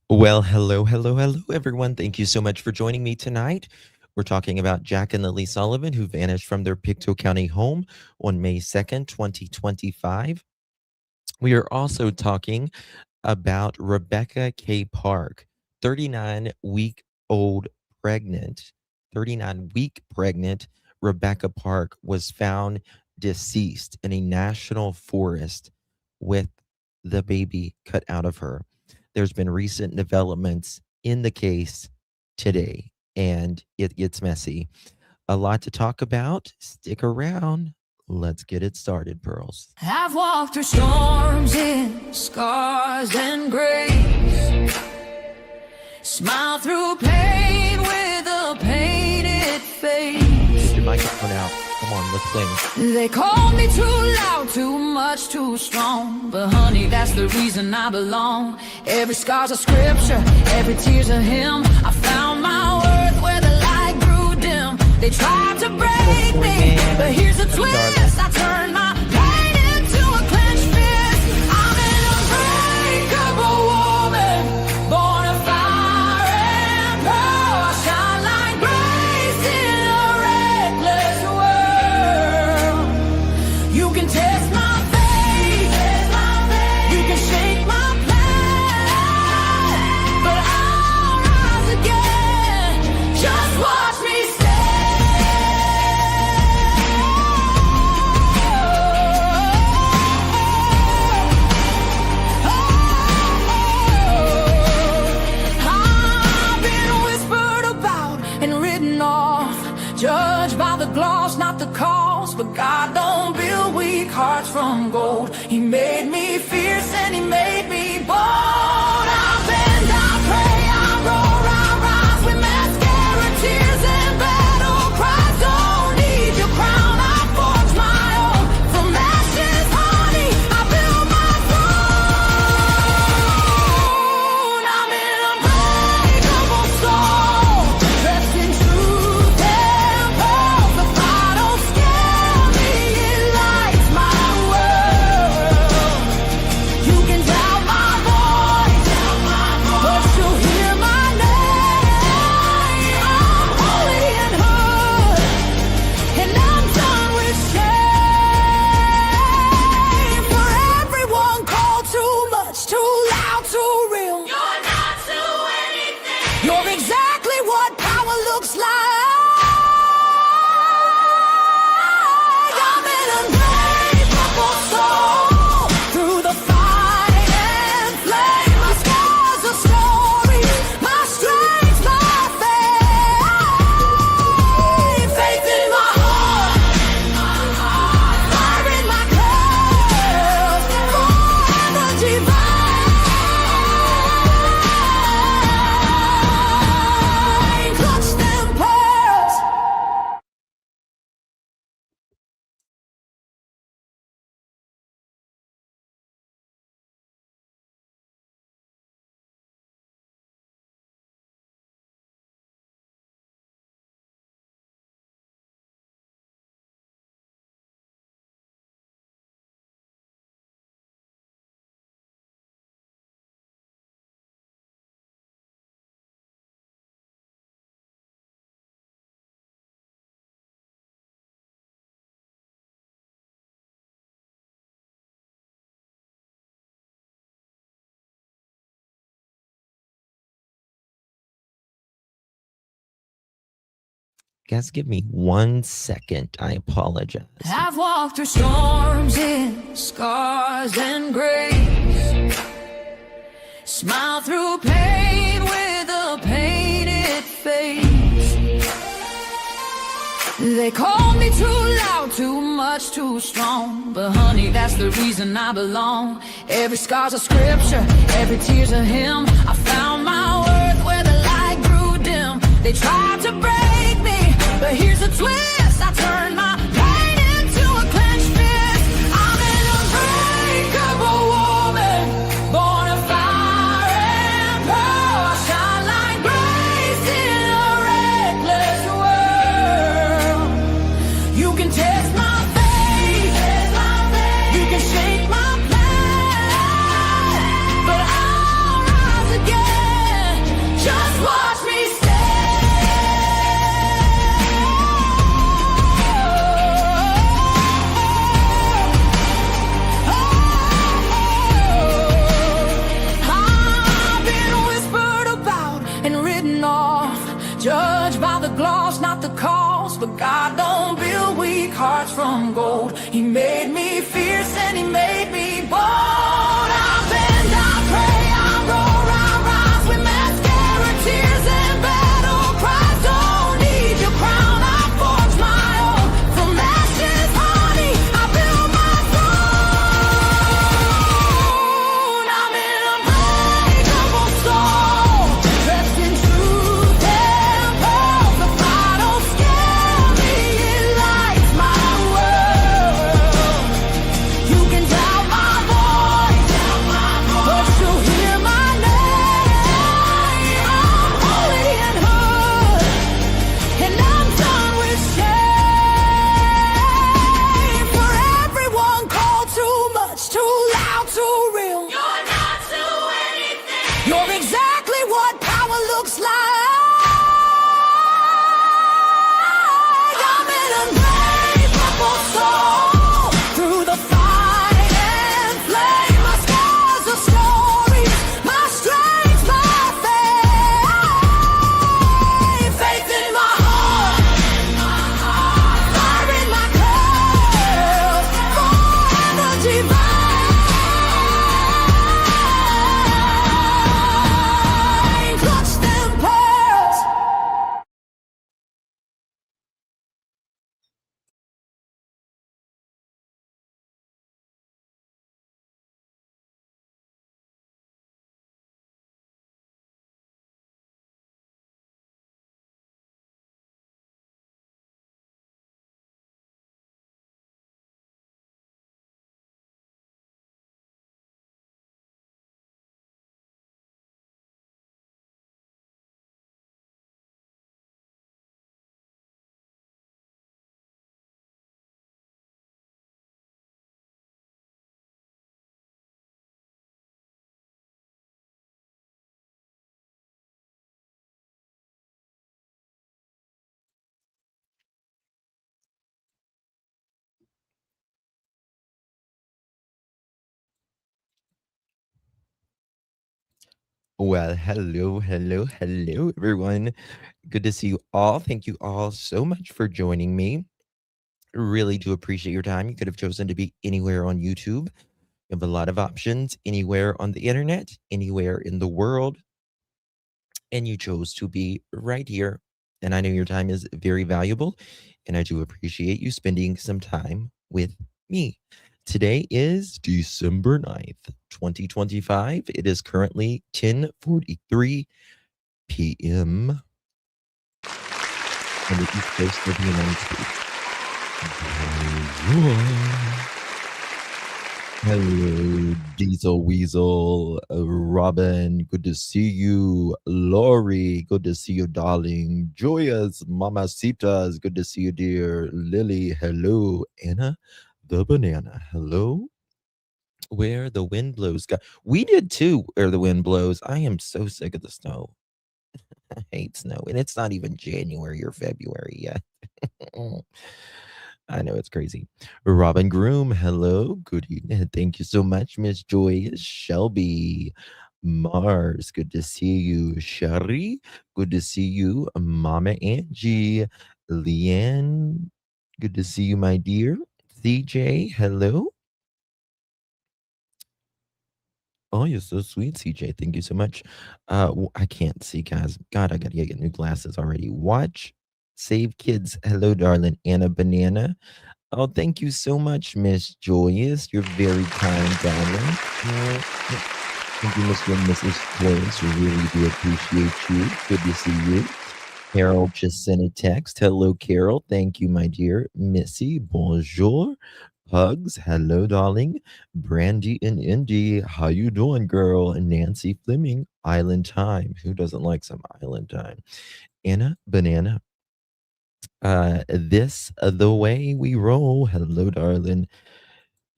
Well, hello, everyone. Thank you so much for joining me tonight. We're talking about Jack and Lilly Sullivan, who vanished from their Pictou County home on May 2nd, 2025. We are also talking about Rebecca K. Park, 39-week-old pregnant, 39-week pregnant Rebecca Park was found deceased in a national forest with the baby cut out of her. There's been recent developments in the case today, and it gets messy. A lot to talk about. Stick around. Let's get it started, Pearls. I've walked through storms in scars and grace. Smile through pain with a painted face. Get your microphone out. Come on, let's sing. They called me too loud, too much, too strong. But honey, that's the reason I belong. Every scar's a scripture, every tear's a hymn. I found my worth where the light grew dim. They tried to break me, but here's a twist. I turned my pain into a clenched fist. I'm an unbreakable woman, born of fire and pearl. I shine like grace in a reckless world. You can test my faith, you can shake my plan, but I'll rise again. Just watch me stand. I've been whispered about and written off, judged by the gloss, not the cause. But God don't build weak hearts from gold. He made me fierce and he made me bold. I bend, I pray, I roar, I rise with mascara, tears and battle cries. Don't need your crown, I forge my own. From ashes, honey, I build my throne. I'm an unbreakable soul, dressed in truth and pearls. The fire don't scare me, it lights my world. You can doubt my voice, but you'll hear my name. I'm holy and hood, and I'm done with shame. For everyone called too much, too loud, too real. You're not to anything. You're exactly what power looks like. I'm an unbreakable soul, through the fight and flame. My scars are stories, my strength, my faith. Faith in my heart, fire in my curls, forever divine. Clutch them pearls. Guys, give me 1 second. I apologize. I've walked through storms in scars and grace. Smile through pain with a painted face. They called me too loud, too much, too strong. But honey, that's the reason I belong. Every scar's a scripture, every tear's a hymn. I found my worth where the light grew dim. They tried to break me, but here's a twist. I turned my pain into a clenched fist. I'm an unbreakable woman, born of fire and pearl. I shine like grace in a reckless world. You can test my faith, you can shake my plan, but I'll rise again. lost, but God don't build weak hearts from gold. He made me fierce and he made me bold. I bend, I pray, I roar, I rise with mascara, tears and battle cries. Don't need your crown, I forge my own. From ashes, honey, I build my throne. I'm in a breakable soul, dressed in truth and pearls. The fire don't scare me, it lights my world. You can doubt my voice, but you'll hear my name. I'm holy and hood, and I'm done with shame. For everyone called too much, too loud, too real. You're not to anything. You're exactly what power looks like. I'm in unbreakable soul, through the fight and flame. My scars are stories, my strength, my faith. Faith in my heart, fire in my curls, forever divine. Clutch them pearls. Well, hello, everyone. Good to see you all. Thank you all so much for joining me. Really do appreciate your time. You could have chosen to be anywhere on YouTube. You have a lot of options anywhere on the internet, anywhere in the world, and you chose to be right here. And I know your time is very valuable, and I do appreciate you spending some time with me. Today is December 9th, 2025. It is currently 10:43 p.m. on the East Coast of the United States. Hello, Diesel Weasel, Robin, good to see you. Lori, good to see you, darling. Joyous, Mamacitas, good to see you, dear. Lily, hello. Anna, the banana, hello. Where the wind blows. We did too, where the wind blows. I am so sick of the snow. I hate snow, and it's not even January or February yet. I know it's crazy. Robin Groom, hello. Good evening. Thank you so much, Miss Joy. Shelby, Mars, good to see you. Sherry, good to see you. Mama Angie, Leanne, good to see you, my dear. CJ, hello. Oh, you're so sweet, CJ. Thank you so much. I can't see, guys. God, I gotta get new glasses already. Watch, save kids. Hello, darling. Anna Banana. Oh, thank you so much, Miss Joyous. You're very kind, darling. Thank you, Mr. and Mrs. Joyous. We really do appreciate you. Good to see you. Carol just sent a text. Hello, Carol. Thank you, my dear. Missy, bonjour. Hugs, hello, darling. Brandy and Indy, how you doing, girl? Nancy Fleming, Island Time. Who doesn't like some Island Time? Anna Banana. This the way we roll. Hello, darling.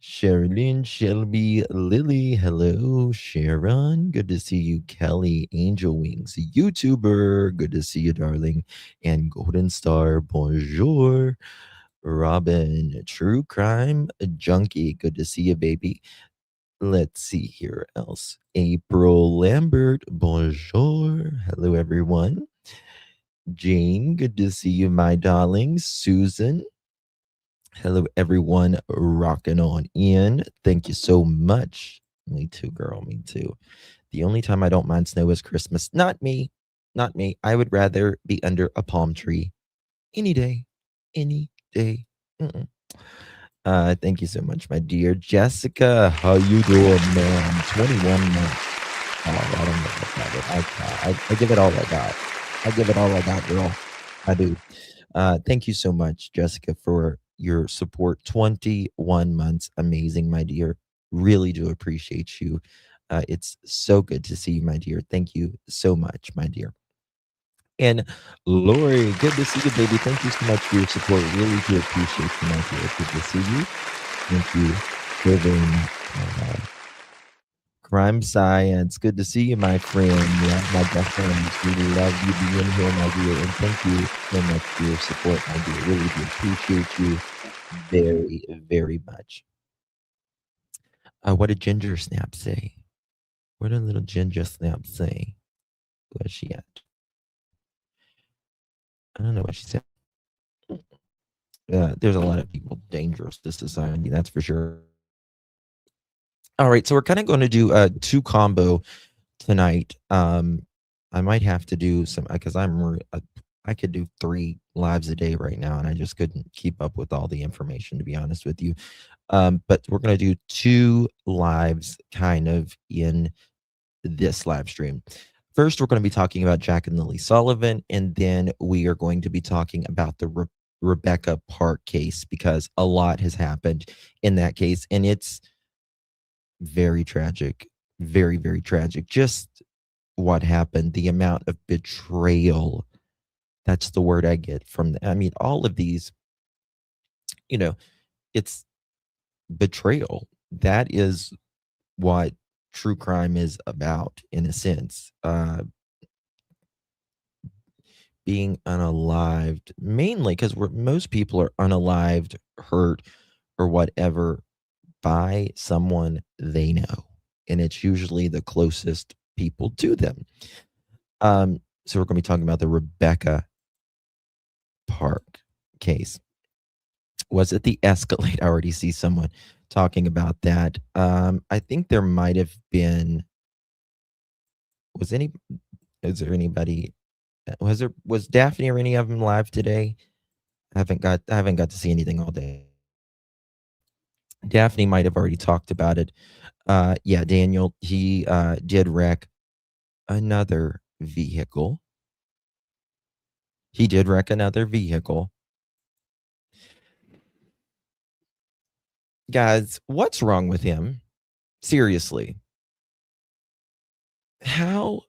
Sherilyn, Shelby, Lily, hello, Sharon, good to see you, Kelly, Angel Wings, YouTuber, good to see you, darling, and Golden Star, bonjour, Robin, True Crime Junkie, good to see you, baby. Let's see here else. April Lambert, bonjour, hello, everyone. Jane, good to see you, my darling. Susan, hello, everyone. Rocking on in. Thank you so much. Me too, girl. Me too. The only time I don't mind snow is Christmas. Not me. Not me. I would rather be under a palm tree any day. Any day. Mm-mm. Thank you so much, my dear Jessica. How you doing, man? 21 months. Oh, I don't know about it. I give it all I got. I give it all I got, girl. I do. Thank you so much, Jessica, for your support. 21 months. Amazing, my dear. Really do appreciate you. It's so good to see you, my dear. Thank you so much, my dear. And Lori, good to see you, baby. Thank you so much for your support. Really do appreciate you, my dear. Good to see you. Thank you so very much. Crime Science, good to see you, my friend. Yeah, my best friends. We love you being here, my dear. And thank you so much for your support, my dear. Really do appreciate you very, very much. What did Ginger Snap say? What did little Ginger Snap say? Where's she at? I don't know what she said. There's a lot of people dangerous to society, that's for sure. All right, so we're kind of going to do a two combo tonight. I might have to do some because I could do 3 lives a day right now, and I just couldn't keep up with all the information, to be honest with you. But we're going to do 2 lives kind of in this live stream. First, we're going to be talking about Jack and Lilly Sullivan, and then we are going to be talking about the Rebecca Park case because a lot has happened in that case, and it's very tragic. Very, very tragic. Just what happened, the amount of betrayal. That's the word I get from I mean, all of these, it's betrayal. That is what true crime is about, in a sense. Being unalived, mainly because most people are unalived, hurt, or whatever by someone they know. And it's usually the closest people to them. So we're going to be talking about the Rebecca Park case. Was it the Escalade? I already see someone talking about that. I think there might have been. Was there anybody? Was Daphne or any of them live today? I haven't got to see anything all day. Daphne might have already talked about it. Yeah, Daniel, he did wreck another vehicle. He did wreck another vehicle. Guys, what's wrong with him? Seriously. How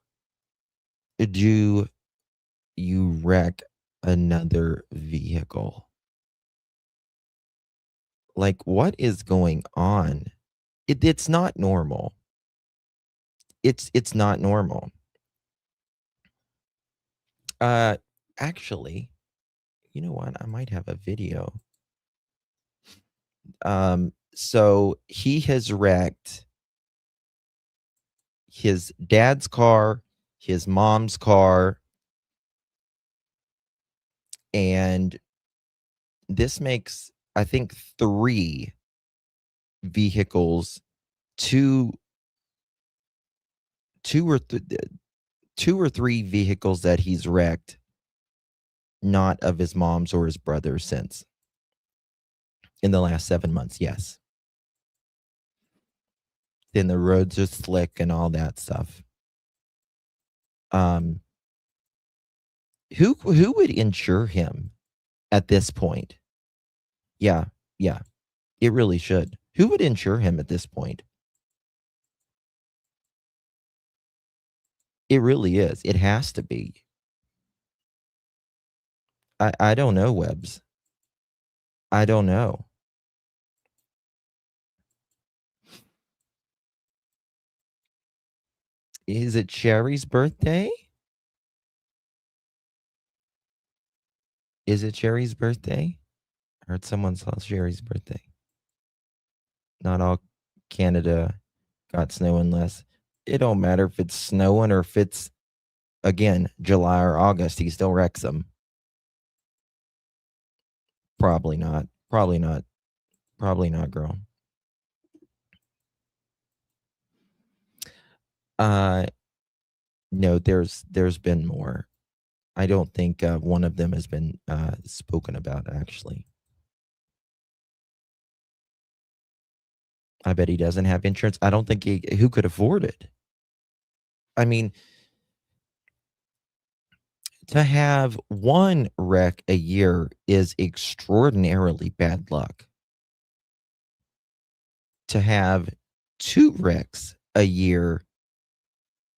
do you wreck another vehicle? Like, what is going on? It's not normal. It's not normal. Actually, you know what? I might have a video. So he has wrecked his dad's car, his mom's car, and this makes, I think, 3 vehicles, two or 3 vehicles that he's wrecked, not of his mom's or his brother's since in the last 7 months. Yes. Then the roads are slick and all that stuff. Who would insure him at this point? Yeah. It really should. Who would insure him at this point? It really is. It has to be. I don't know, Webbs. I don't know. Is it Sherry's birthday? Is it Sherry's birthday? I heard someone saw Sherry's birthday. Not all Canada got snow unless. It don't matter if it's snowing or if it's again, July or August, he still wrecks them. Probably not. Probably not. Probably not, girl. No, there's been more. I don't think one of them has been spoken about, actually. I bet he doesn't have insurance. I don't think who could afford it. I mean, to have one wreck a year is extraordinarily bad luck. To have 2 wrecks a year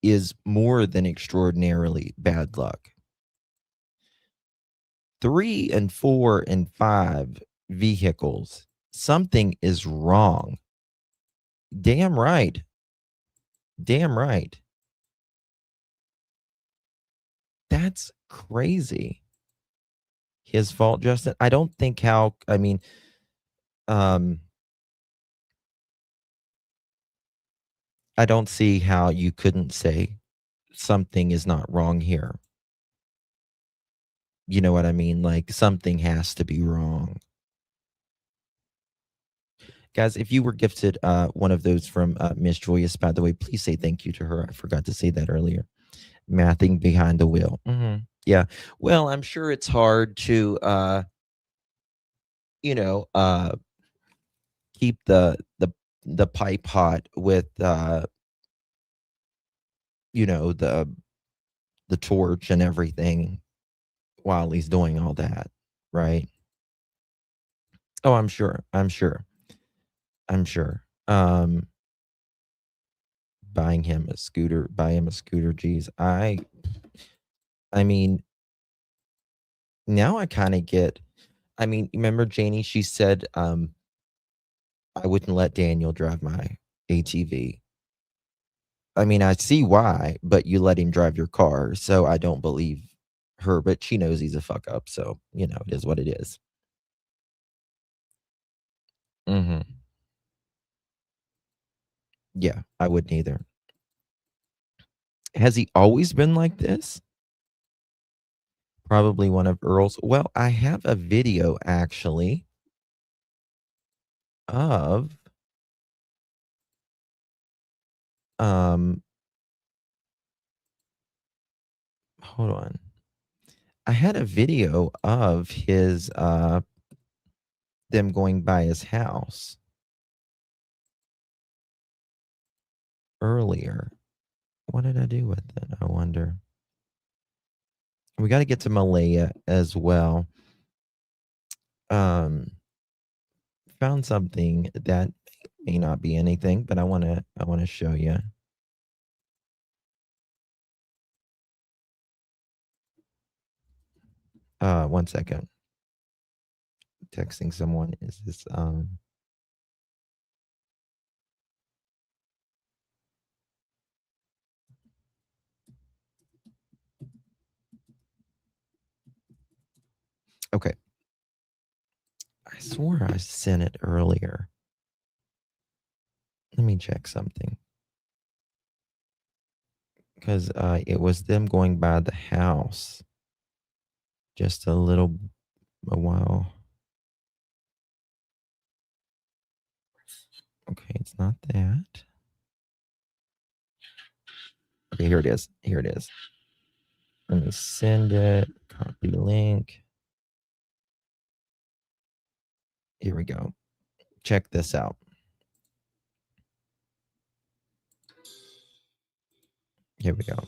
is more than extraordinarily bad luck. 3 and 4 and 5 vehicles, something is wrong. Damn right. Damn right. That's crazy. His fault, Justin? I don't think how I mean, I don't see how you couldn't say something is not wrong here. You know what I mean? Like, something has to be wrong. Guys, if you were gifted one of those from Miss Joyous, by the way, please say thank you to her. I forgot to say that earlier. Mathing behind the wheel. Yeah. Well, I'm sure it's hard to, keep the pipe hot with, the torch and everything while he's doing all that, right? Oh, I'm sure. I'm sure. I'm sure. Buy him a scooter. Geez, I mean, now I kind of get. I mean, remember Janie? She said, I wouldn't let Daniel drive my ATV. I mean, I see why, but you let him drive your car, so I don't believe her. But she knows he's a fuck up, so it is what it is. Yeah, I wouldn't either. Has he always been like this? Probably one of Earl's. Well, I have a video actually of hold on. I had a video of his them going by his house earlier. What did I do with it? I wonder. We got to get to Malaya as well. Found something that may not be anything, but I want to show you. One second. Texting someone. Is this okay. I swore I sent it earlier. Let me check something. Because it was them going by the house just a while. Okay, it's not that. Okay, here it is. Here it is. Let me send it. Copy link. Here we go. Check this out. Here we go.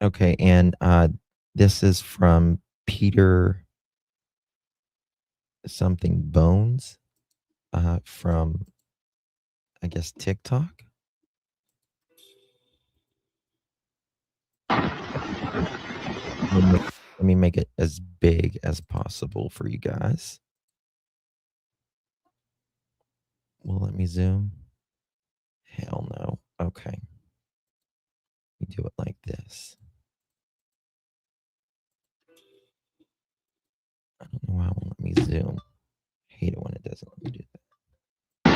Okay, and this is from Peter something Bones from, I guess, TikTok. Let me make it as big as possible for you guys. Will let me zoom? Hell no. Okay. We do it like this. I don't know why it won't let me zoom. I hate it when it doesn't let me do that.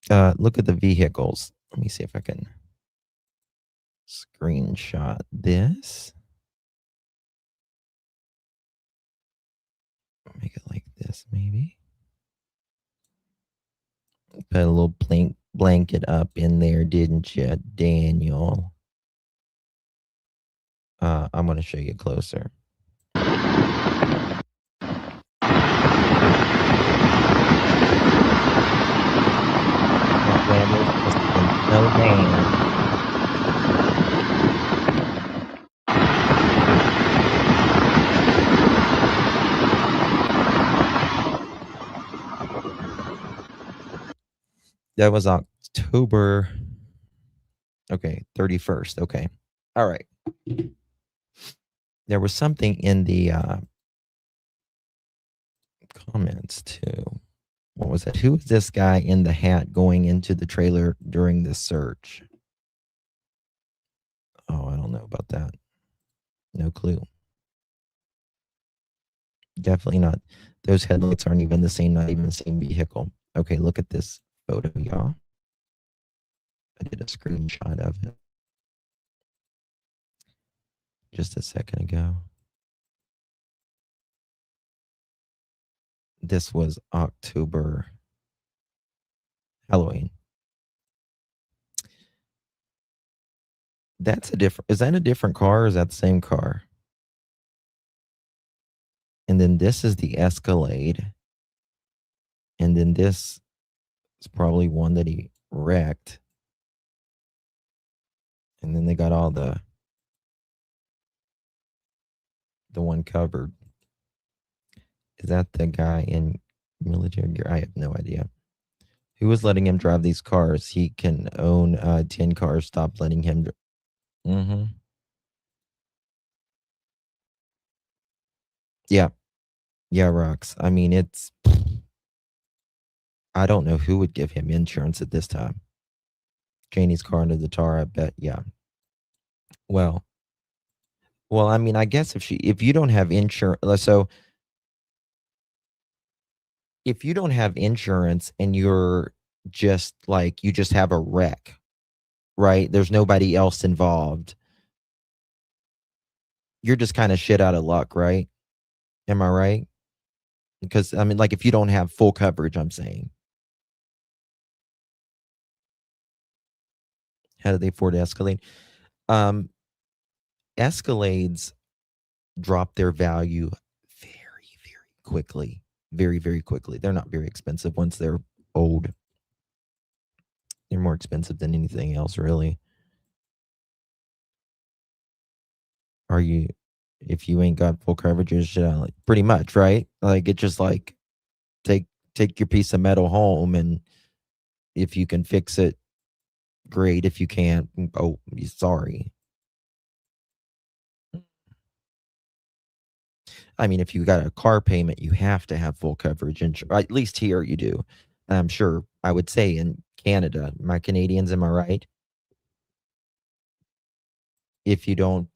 Look at the vehicles. Let me see if I can screenshot this. Make it like this, maybe. Put a little blanket up in there, didn't you, Daniel? I'm going to show you closer. No man. That was October. Okay, 31st. Okay. All right. There was something in the comments too. What was it? Who is this guy in the hat going into the trailer during the search? Oh, I don't know about that. No clue. Definitely not. Those headlights aren't even the same, not even the same vehicle. Okay, look at this photo, y'all. I did a screenshot of it just a second ago. This was October Halloween. That's a different, is that a different car or is that the same car? And then this is the Escalade. And then this is probably one that he wrecked. And then they got all the one covered. Is that the guy in military gear? I have no idea. Who was letting him drive these cars? He can own 10 cars. Stop letting him. Mm-hmm. Yeah. Yeah, Rox. I mean, it's. I don't know who would give him insurance at this time. Janie's car under the tar, I bet. Yeah. Well, I mean, I guess if you don't have insurance, so if you don't have insurance and you're just like, you just have a wreck, right? There's nobody else involved. You're just kind of shit out of luck, right? Am I right? Because, I mean, like, if you don't have full coverage, I'm saying. How do they afford Escalade? Escalades drop their value very, very quickly. Very, very quickly. They're not very expensive once they're old. They're more expensive than anything else, really. Are you, if you ain't got full coverage, like, pretty much, right? Like, it's just like, take your piece of metal home, and if you can fix it, great. If you can't, oh, sorry. I mean, if you got a car payment, you have to have full coverage. And at least here you do. I'm sure, I would say in Canada, my Canadians, am I right? If you don't,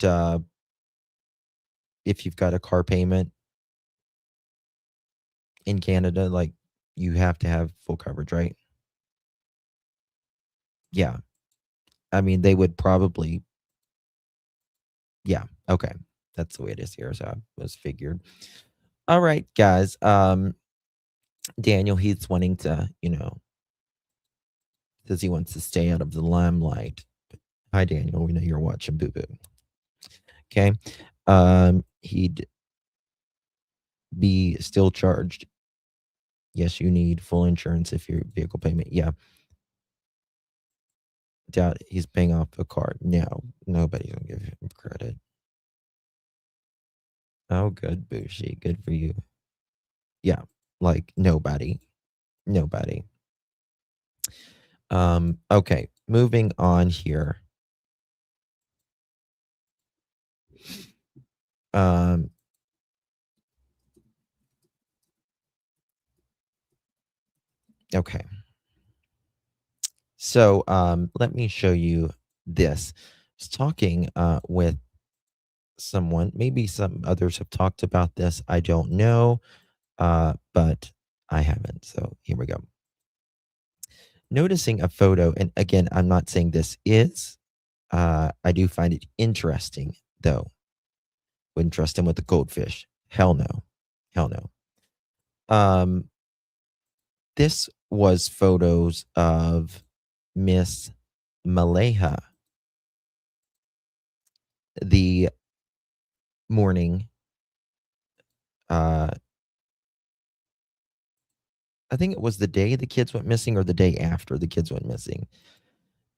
if you've got a car payment in Canada, like, you have to have full coverage, right? Yeah. I mean, they would probably, yeah. Okay. That's the way it is here. So I was figured. All right, guys. Daniel, he's wanting to, says he wants to stay out of the limelight. Hi, Daniel. We know you're watching Boo Boo. Okay. He'd be still charged. Yes, you need full insurance if your vehicle payment. Yeah. Doubt he's paying off a card. No, nobody's gonna give him credit. Oh, good, Bushi. Good for you. Yeah, like nobody. Okay, moving on here. Okay. So, let me show you this. I was talking with someone, maybe some others have talked about this. I don't know, but I haven't. So here we go. noticing a photo, and again, I'm not saying this is, I do find it interesting, though. Wouldn't trust him with the goldfish. Hell no. Hell no. This was photos of Miss Malaya the morning. I think it was the day the kids went missing or the day after the kids went missing.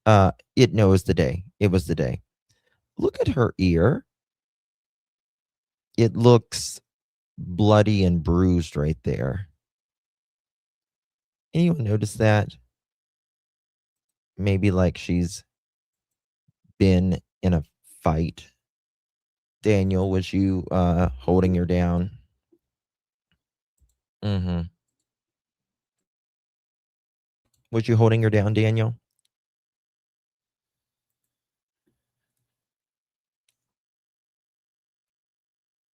It was the day. It was the day. Look at her ear. It looks bloody and bruised right there. Anyone notice that? Maybe like she's been in a fight. Daniel, was you holding her down? Mm-hmm. Was you holding her down, Daniel?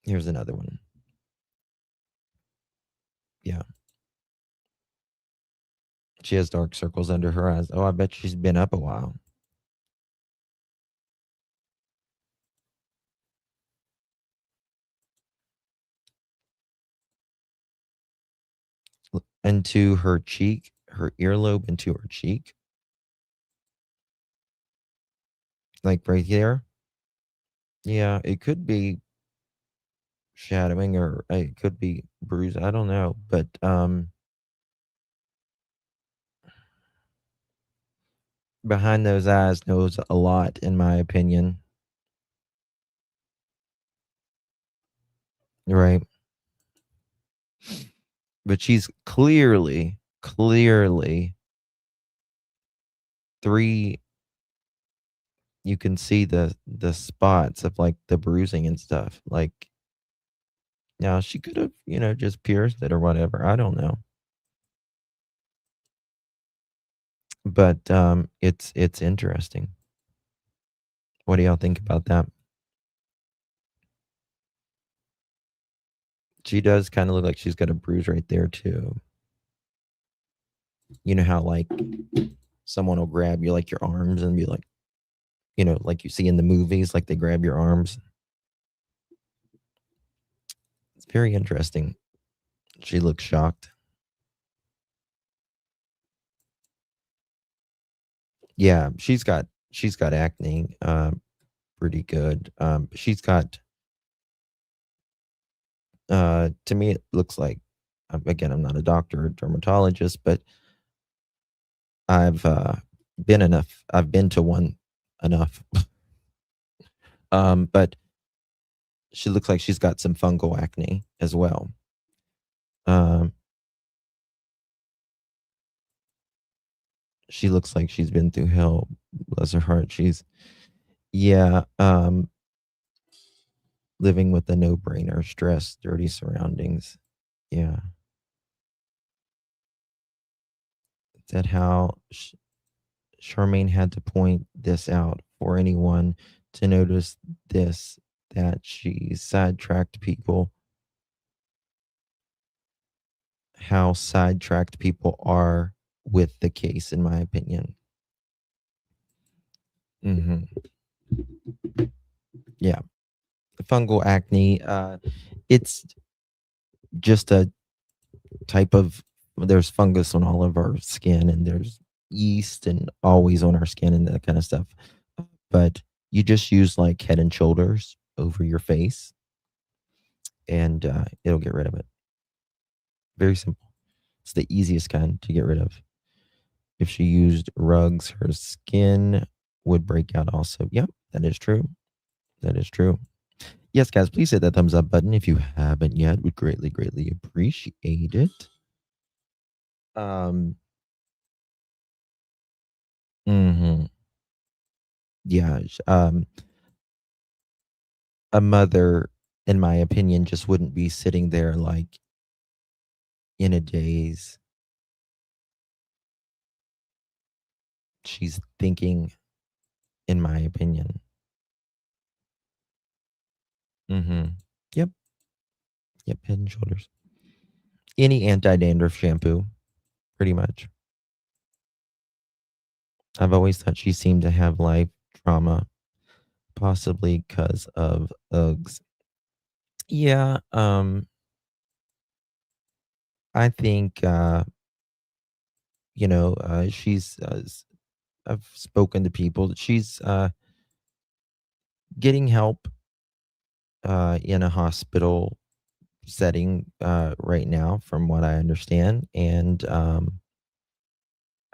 Here's another one. Yeah. She has dark circles under her eyes. Oh, I bet she's been up a while. Into her cheek, her earlobe into her cheek. Like right there. Yeah, it could be shadowing or it could be bruise. I don't know. But behind those eyes knows a lot, in my opinion. Right. But she's clearly 3, you can see the spots of like the bruising and stuff. Like now she could have, just pierced it or whatever. I don't know. But it's interesting. What do y'all think about that? She does kind of look like she's got a bruise right there too. You know how like someone will grab you like your arms and be like, like you see in the movies, like they grab your arms. It's very interesting. She looks shocked. Yeah, she's got acne, pretty good. She's got, to me, it looks like, again, I'm not a doctor or dermatologist, but I've been to one enough. But she looks like she's got some fungal acne as well. She looks like she's been through hell. Bless her heart. She's, yeah, living with a no-brainer, stress, dirty surroundings. Yeah. That how Charmaine had to point this out for anyone to notice this, that she sidetracked people, how sidetracked people are with the case, in my opinion. Yeah. Fungal acne, it's just a type of, there's fungus on all of our skin and there's yeast and always on our skin and that kind of stuff. But you just use like Head and Shoulders over your face and it'll get rid of it. Very simple. It's the easiest kind to get rid of. If she used rugs, her skin would break out also. Yep, that is true. That is true. Yes, guys, please hit that thumbs up button if you haven't yet. Would greatly, greatly appreciate it. Yeah, a mother, in my opinion, just wouldn't be sitting there like in a daze. She's thinking, in my opinion. Yep. Yep, Head and Shoulders. Any anti-dandruff shampoo, pretty much. I've always thought she seemed to have life trauma, possibly because of Uggs. Yeah, I think, she's, I've spoken to people that she's, getting help, in a hospital setting, right now, from what I understand, and,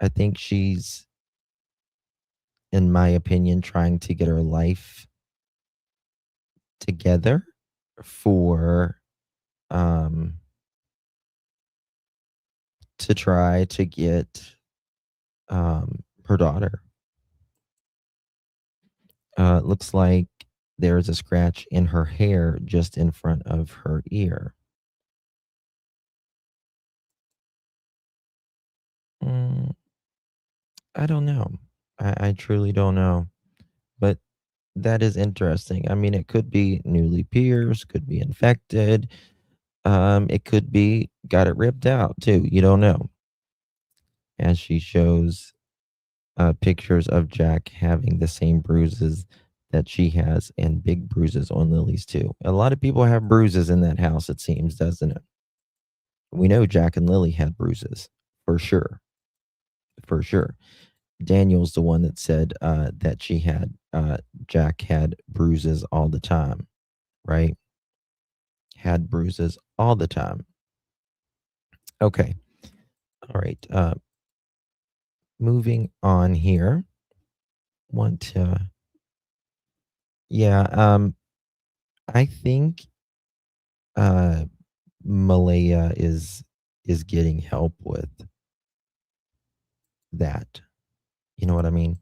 I think she's, in my opinion, trying to get her life together for, um to try to get, her daughter. It looks like there's a scratch in her hair just in front of her ear. Mm, I don't know. I truly don't know. But that is interesting. I mean, it could be newly pierced, could be infected. It could be got it ripped out too. You don't know. As she shows pictures of Jack having the same bruises that she has and big bruises on Lily's too. A lot of people have bruises in that house, it seems, doesn't it? We know Jack and Lily had bruises for sure. For sure. Daniel's the one that said that Jack had bruises all the time, right? Had bruises all the time. Okay. All right. Moving on here. Want to, yeah. I think uh Malaya is getting help with that. You know what I mean?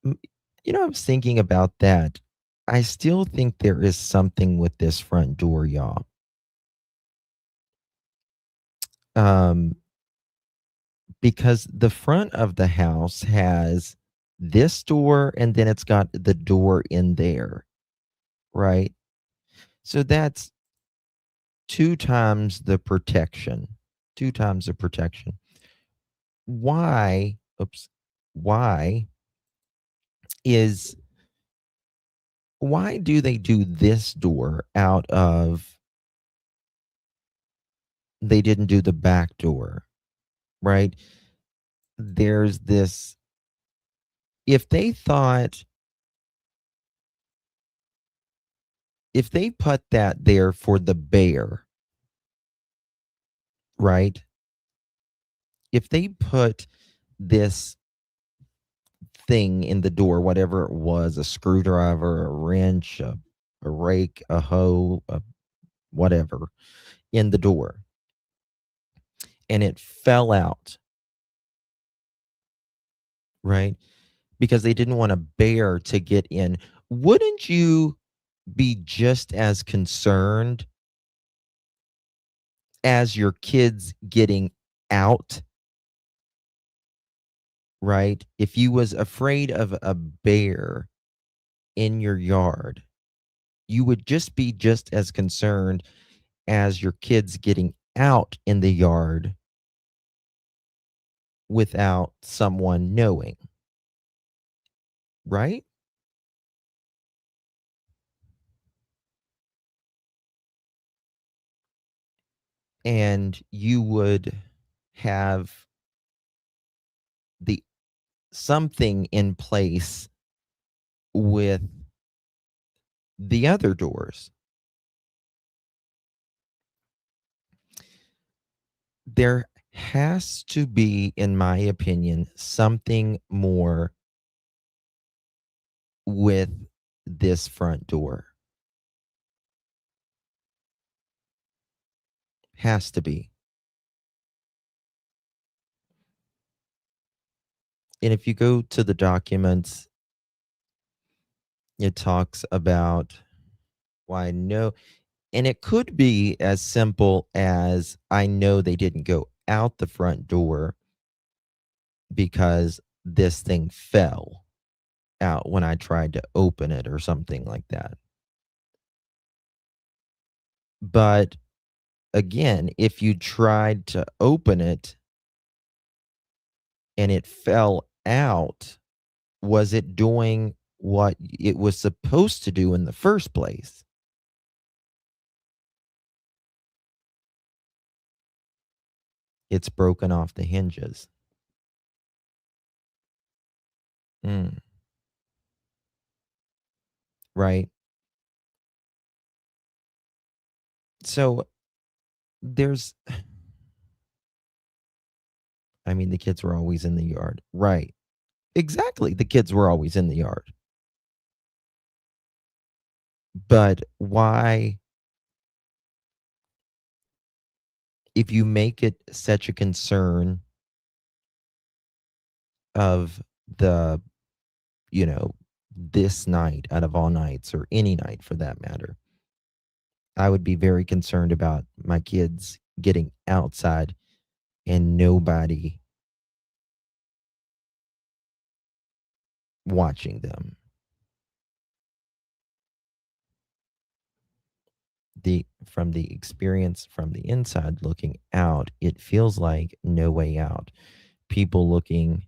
M- I was thinking about that. I still think there is something with this front door, y'all. Um, because the front of the house has this door and then it's got the door in there, right? So that's two times the protection. Two times the protection. Why, oops, why is why do they do this door out of they didn't do the back door, right? There's this if they thought if they put that there for the bear, right? If they put this thing in the door, whatever it was, a screwdriver, a wrench, a rake, a hoe, whatever, in the door, and it fell out, right? Because they didn't want a bear to get in. Wouldn't you be just as concerned as your kids getting out, right? If you was afraid of a bear in your yard, you would just be just as concerned as your kids getting out in the yard without someone knowing, right? And you would have the something in place with the other doors. There has to be, in my opinion, something more with this front door. Has to be. And if you go to the documents, it talks about why no, and it could be as simple as I know they didn't go out the front door because this thing fell out when I tried to open it or something like that. But again, if you tried to open it and it fell out, Was it doing what it was supposed to do in the first place? It's broken off the hinges. Mm, right. So there's, I mean, the kids were always in the yard. Right. Exactly. The kids were always in the yard. But why, if you make it such a concern of the, you know, this night out of all nights or any night for that matter, I would be very concerned about my kids getting outside and nobody watching them. From the experience from the inside looking out, it feels like no way out. People looking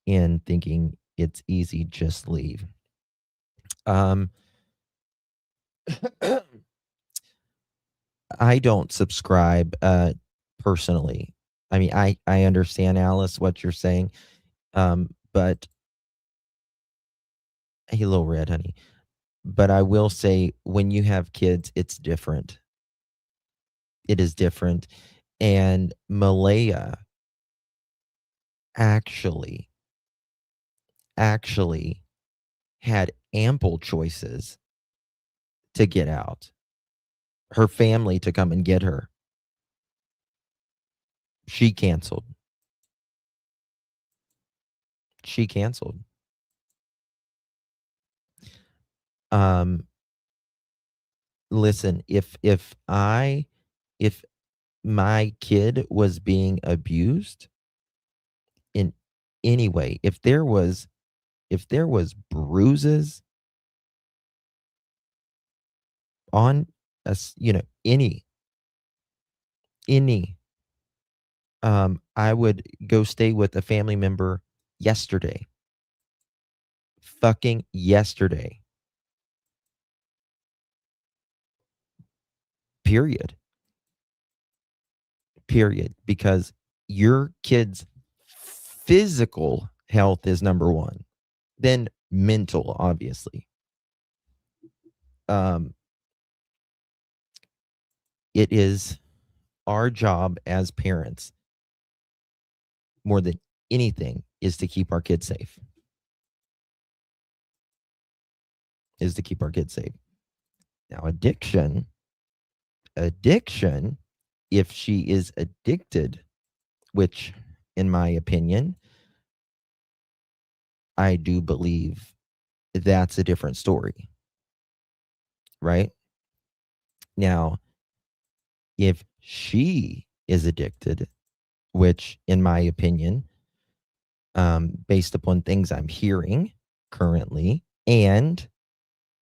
in thinking it's easy, just leave. Um I don't subscribe personally. I mean, I understand, Alice, what you're saying. But hey, little red honey. But I will say when you have kids, it's different. It is different. And Malaya actually actually had ample choices to get out. Her family to come and get her. She canceled. She canceled. Um Listen, if my kid was being abused in any way, if there was bruises on us, any, I would go stay with a family member yesterday. Fucking yesterday. Period. Period. Because your kid's physical health is number one. Then mental, obviously. It is our job as parents, more than anything, is to keep our kids safe. Is to keep our kids safe. Now, addiction, if she is addicted, which in my opinion, I do believe that's a different story. Right? Now, if she is addicted, which in my opinion, based upon things I'm hearing currently and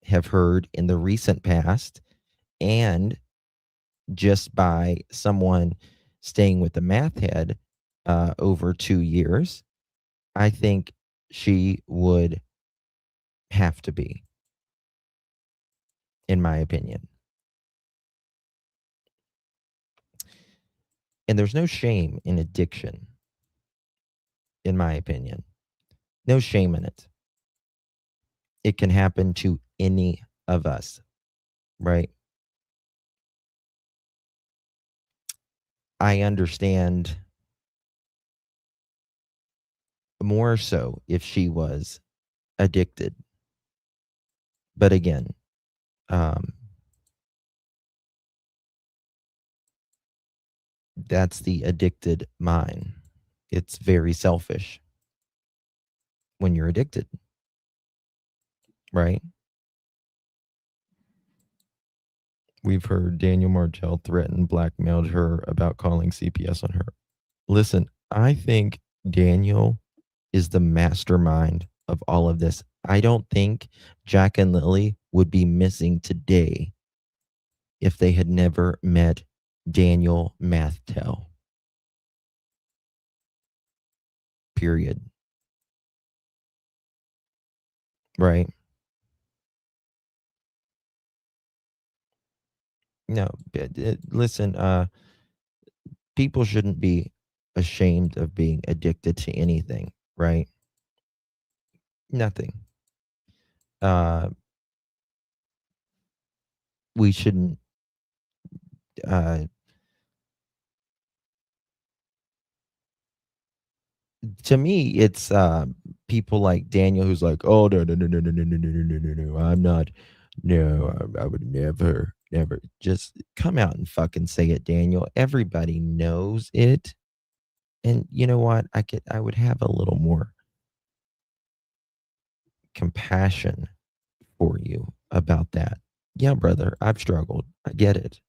have heard in the recent past, and just by someone staying with the math head over 2 years, I think she would have to be, in my opinion. And there's no shame in addiction, in my opinion. No shame in it. It can happen to any of us, right? I understand more so if she was addicted. But again, that's the addicted mind. It's very selfish when you're addicted, right? We've heard Daniel Martell threatened, blackmailed her about calling CPS on her. Listen, I think Daniel is the mastermind of all of this. I don't think Jack and Lily would be missing today if they had never met Daniel Martell. Period. right? No, listen, people shouldn't be ashamed of being addicted to anything, right? Nothing. Uh, we shouldn't. Uh, to me, it's people like Daniel who's like, "Oh no, no, no, no, no, no, no, no, no, no, no, I'm not. No, I would never, never." Just come out and fucking say it, Daniel. Everybody knows it, and you know what? I would have a little more compassion for you about that. Yeah, brother, I've struggled. I get it.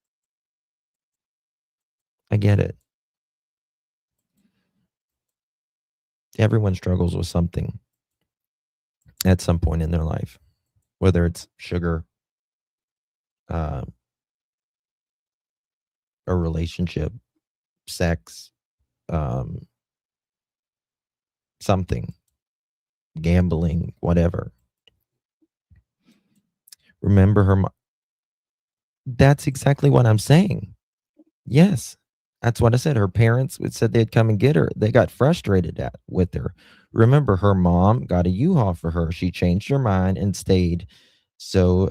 I get it. Everyone struggles with something at some point in their life, whether it's sugar, uh, a relationship, sex, um, something, gambling, whatever. Remember her. That's exactly what I'm saying. Yes. That's what I said. Her parents said they'd come and get her. They got frustrated with her. Remember, her mom got a U-Haul for her. She changed her mind and stayed. So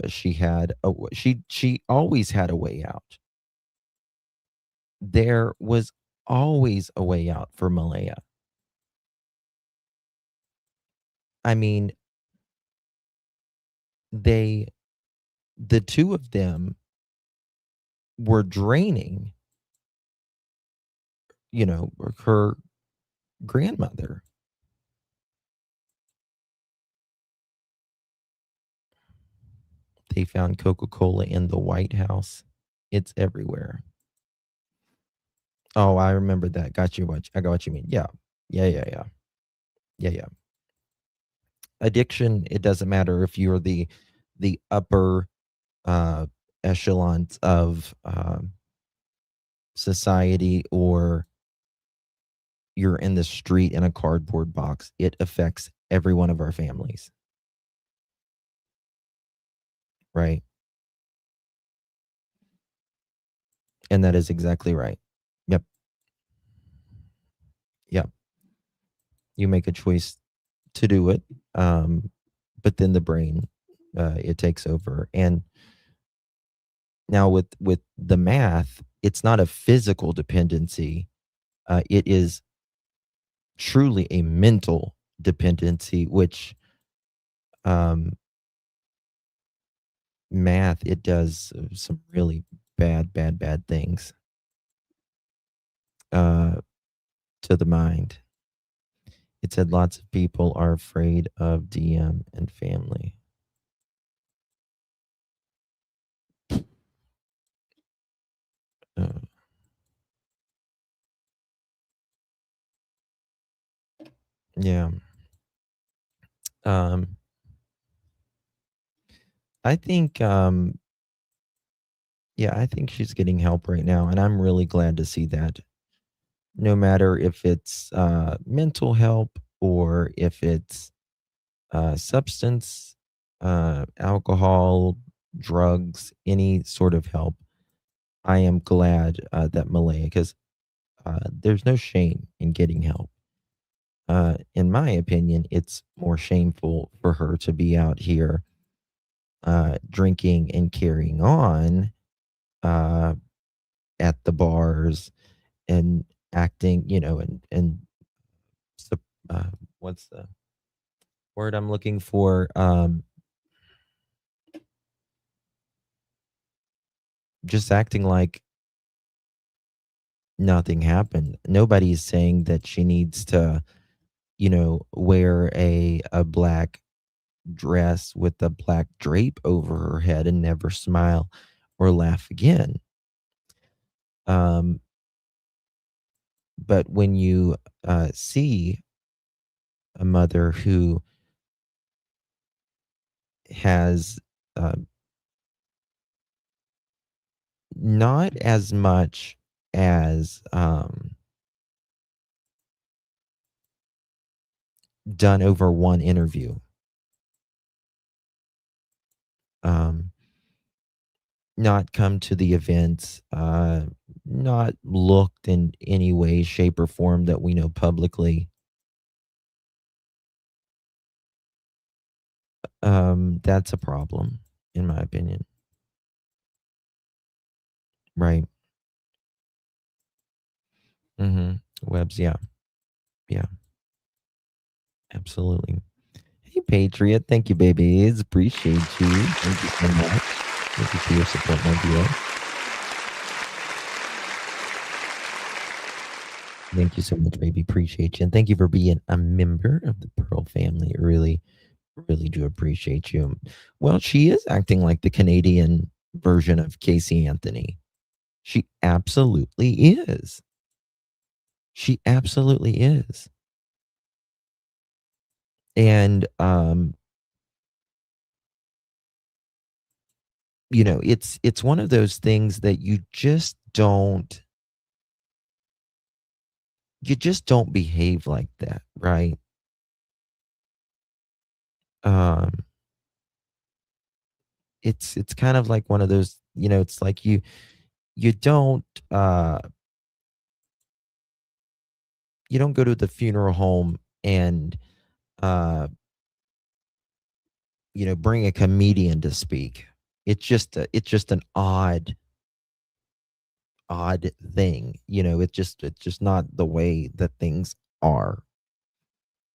she always had a way out. There was always a way out for Malaya. I mean, they the two of them were draining, her grandmother. They found Coca-Cola in the White House. It's everywhere. Oh, I remember that. I got what you mean. Yeah. Yeah, yeah, yeah. Yeah, yeah. Addiction, it doesn't matter if you're the upper uh echelons of society or you're in the street in a cardboard box. It affects every one of our families, right? And that is exactly right. Yep. Yep. You make a choice to do it. But then the brain it takes over. And now with the math, it's not a physical dependency. It is truly a mental dependency, which um, math it does some really bad things uh, to the mind. It said lots of people are afraid of DM and family. Uh, yeah. Um, I think yeah, I think she's getting help right now, and I'm really glad to see that. No matter if it's mental help or if it's substance, alcohol, drugs, any sort of help, I am glad that Malaya, because there's no shame in getting help. In my opinion, it's more shameful for her to be out here drinking and carrying on uh, at the bars and acting, and sup- uh, what's the word I'm looking for? Just acting like nothing happened. Nobody's saying that she needs to, wear a black dress with a black drape over her head and never smile or laugh again. Um, but when you see a mother who has uh, not as much as done over one interview, not come to the events, not looked in any way, shape, or form that we know publicly. That's a problem, in my opinion. Right. Mhm. Webs, yeah. Yeah, absolutely. Hey, Patriot. Thank you, babies. Appreciate you. Thank you so much. Thank you for your support, my dear. Thank you so much, baby. Appreciate you. And thank you for being a member of the Pearl family. Really, really do appreciate you. Well, she is acting like the Canadian version of Casey Anthony. She absolutely is. She absolutely is. And it's one of those things that you just don't behave like that, right? Um it's kind of like one of those, it's like you don't uh you don't go to the funeral home and uh bring a comedian to speak. It's just an odd thing. It's just not the way that things are.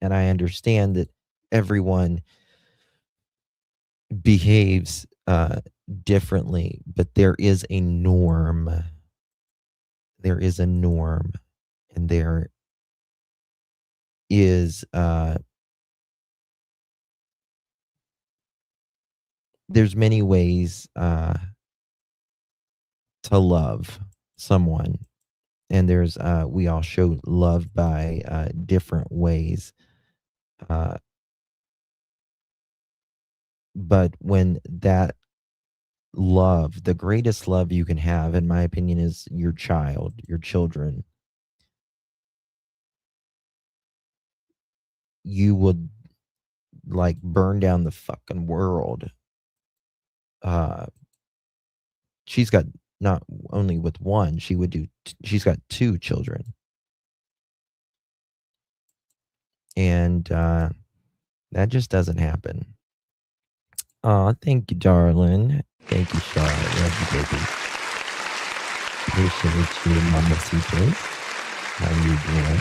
And I understand that everyone behaves differently, but there is a norm. There is a norm, and is there's many ways to love someone, and we all show love by different ways. uh but when that love, the greatest love you can have, in my opinion, is your children. You would like burn down the fucking world. uh she's got, not only with one, she's got two children. And that just doesn't happen. Oh, thank you, darling. Thank you, Charlotte. Love you, baby. Appreciate you, Mama Secret. How you doing?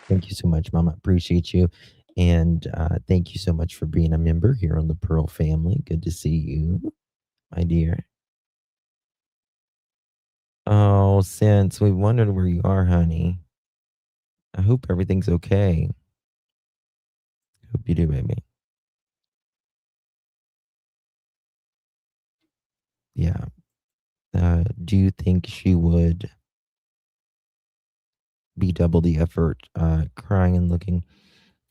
Thank you so much, Mama. Appreciate you. And thank you so much for being a member here on the Pearl family. Good to see you, my dear. Oh, since we wondered where you are, honey. I hope everything's okay. Hope you do, baby. Yeah. Do you think she would be double the effort, crying and looking?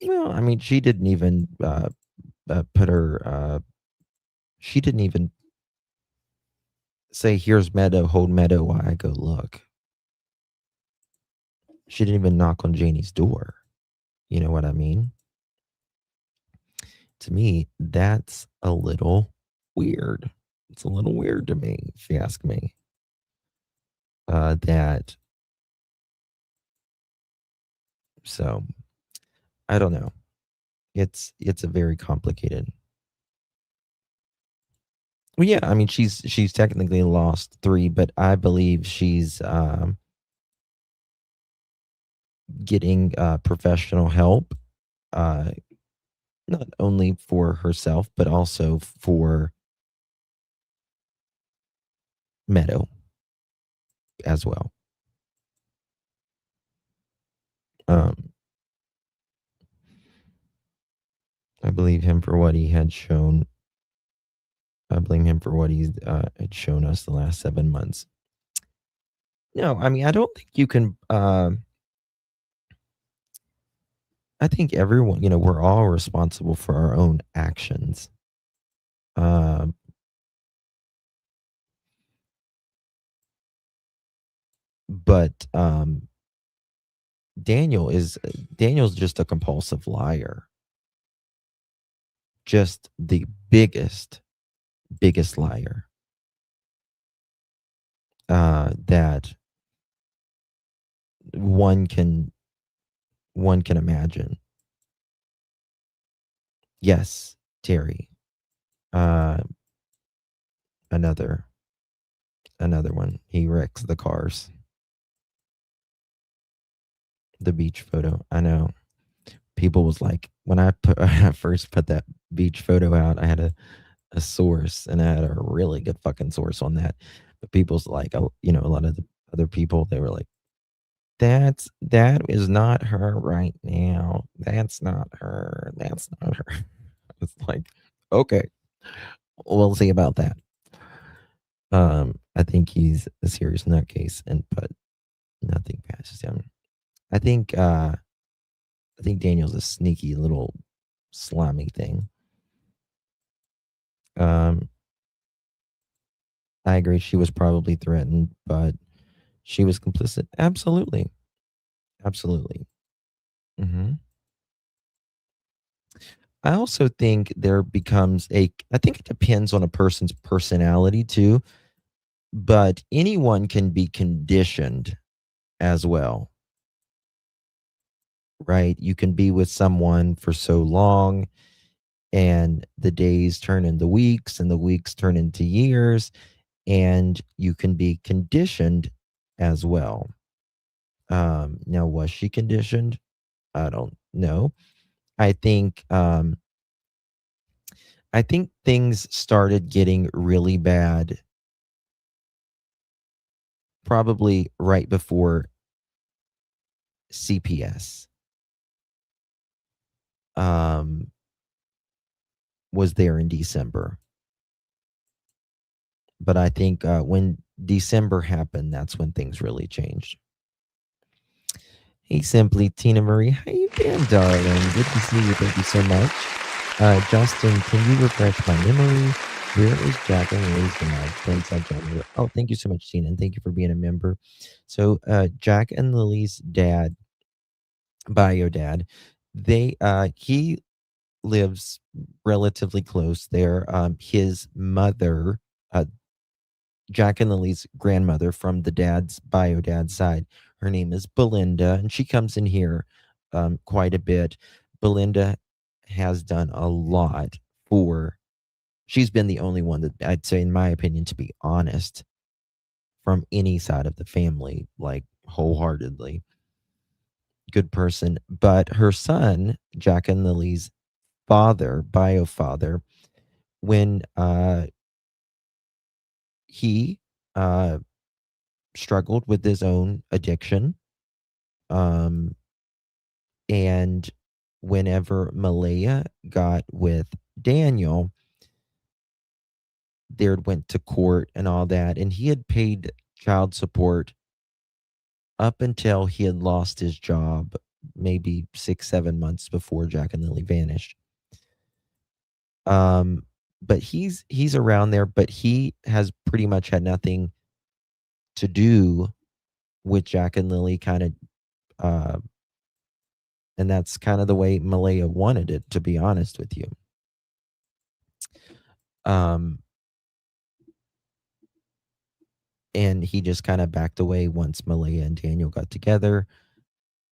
Well, I mean, she didn't even say, "Here's Meadow, hold Meadow while I go look." She didn't even knock on Janie's door. You know what I mean? To me, that's a little weird. It's a little weird to me, if you ask me. That so I don't know. It's a very complicated. Well, yeah, I mean, she's technically lost 3, but I believe she's, getting, professional help, uh, not only for herself, but also for Meadow as well. Um, I believe him for what he had shown. I blame him for what he's, had shown us the last 7 months. No, I mean, I don't think you can, I think everyone, we're all responsible for our own actions. Um, but Daniel's just a compulsive liar. Just the biggest liar. that one can imagine. Yes, Terry. Uh, another one. He wrecks the cars. The beach photo. I know. People was like, when I first put that beach photo out, I had a source, and I had a really good fucking source on that. But people's like, oh, a lot of the other people, they were like, that is not her right now. That's not her. That's not her. It's like, okay, we'll see about that. I think he's a serious nutcase, but nothing passes him. I think Daniel's a sneaky little slimy thing. I agree. She was probably threatened, but she was complicit. Absolutely. Absolutely. Hmm. I also think there becomes I think it depends on a person's personality too, but anyone can be conditioned as well, right? You can be with someone for so long, and the days turn into weeks, and the weeks turn into years, and you can be conditioned as well. Now, was she conditioned? I don't know. I think things started getting really bad probably right before CPS was there in December. But I think when December happened, that's when things really changed. Hey, Simply Tina Marie, how you been, darling? Good to see you. Thank you so much. Justin, can you refresh my memory? Where is Jack and Lily's dad? Thanks, John. Oh, thank you so much, Tina, and thank you for being a member. So, Jack and Lily's dad, bio dad, he lives relatively close there. His mother, Jack and Lily's grandmother from the bio dad's side, her name is Belinda, and she comes in here quite a bit. Belinda has done a lot she's been the only one that I'd say, in my opinion, to be honest, from any side of the family, like wholeheartedly. Good person. But her son, Jack and Lily's bio father, when he struggled with his own addiction, and whenever Malaya got with Daniel, they went to court and all that, and he had paid child support up until he had lost his job, maybe 6-7 months before Jack and Lily vanished. But he's around there, but he has pretty much had nothing to do with Jack and Lily, kind of, and that's kind of the way Malaya wanted it, to be honest with you. And he just kind of backed away once Malaya and Daniel got together.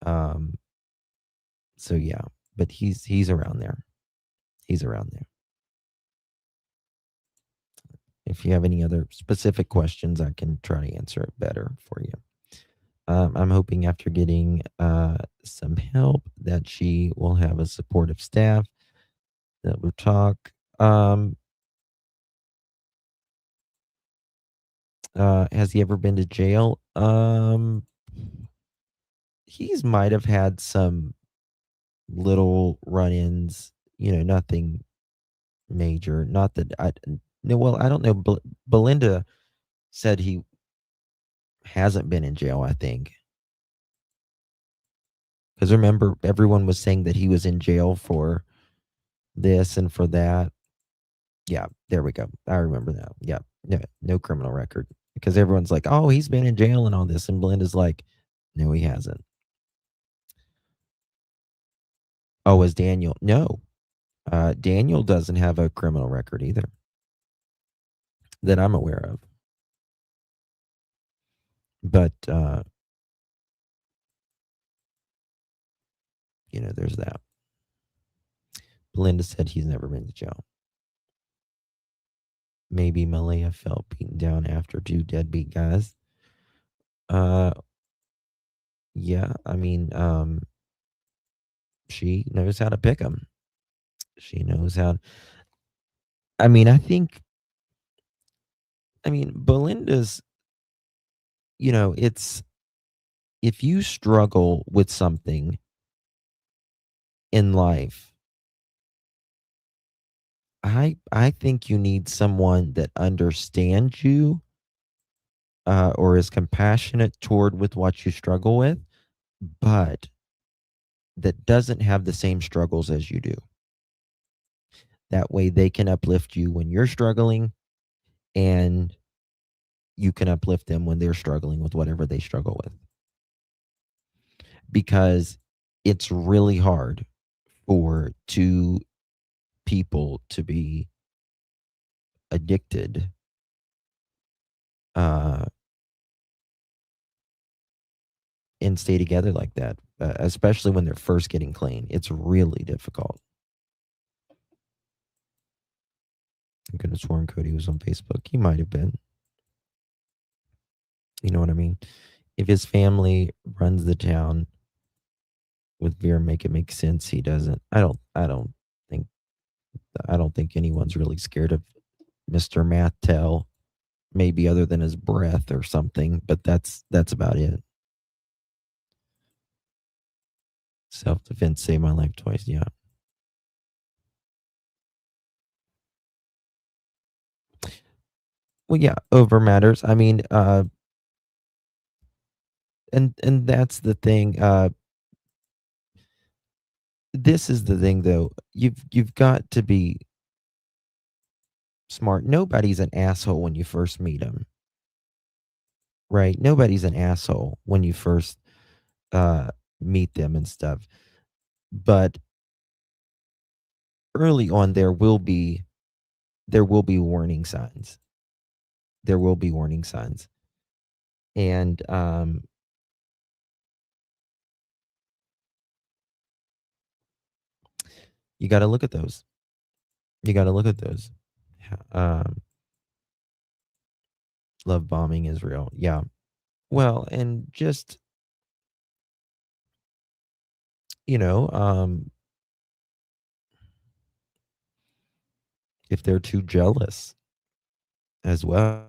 So yeah, but he's around there. He's around there. If you have any other specific questions, I can try to answer it better for you. I'm hoping after getting some help that she will have a supportive staff that will talk. Has he ever been to jail? He's might have had some little run-ins, nothing major. Not that I no, well, I don't know. Belinda said he hasn't been in jail, I think. Because remember, everyone was saying that he was in jail for this and for that. Yeah, there we go. I remember that. Yeah, no criminal record. Because everyone's like, oh, he's been in jail and all this. And Belinda's like, no, he hasn't. Oh, is Daniel? No. Daniel doesn't have a criminal record either that I'm aware of. But there's that. Belinda said he's never been to jail. Maybe Malaya felt beaten down after 2 deadbeat guys. Yeah, I mean, she knows how to pick them. She knows how. I mean, Belinda's. It's if you struggle with something in life, I think you need someone that understands you, or is compassionate toward with what you struggle with, but that doesn't have the same struggles as you do. That way they can uplift you when you're struggling, and you can uplift them when they're struggling with whatever they struggle with. Because it's really hard for 2 people to be addicted and stay together like that, especially when they're first getting clean. It's really difficult. I could have sworn Cody was on Facebook. He might have been. You know what I mean? If his family runs the town with beer, make it make sense. He doesn't. I don't think anyone's really scared of Mr. Martell, maybe other than his breath or something, but that's about it. Self-defense saved my life twice. Yeah. Well, yeah, over matters. I mean, and that's the thing. This is the thing, though. You've got to be smart. Nobody's an asshole when you first meet them, right? Nobody's an asshole when you first meet them and stuff. But early on, there will be warning signs. There will be warning signs, and you got to look at those. You got to look at those. Love bombing Israel. Yeah. Well, and just if they're too jealous as well.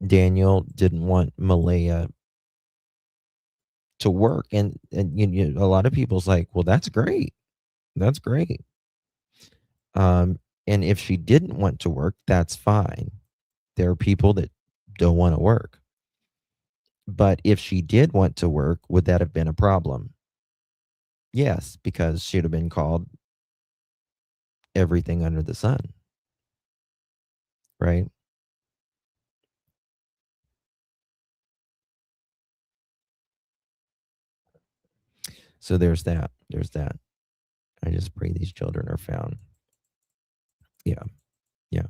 Daniel didn't want Malaya to work, and a lot of people's like, well, that's great. That's great. And if she didn't want to work, that's fine. There are people that don't want to work. But if she did want to work, would that have been a problem? Yes, because she'd have been called everything under the sun. Right? So there's that. There's that. I just pray these children are found. Yeah. Yeah.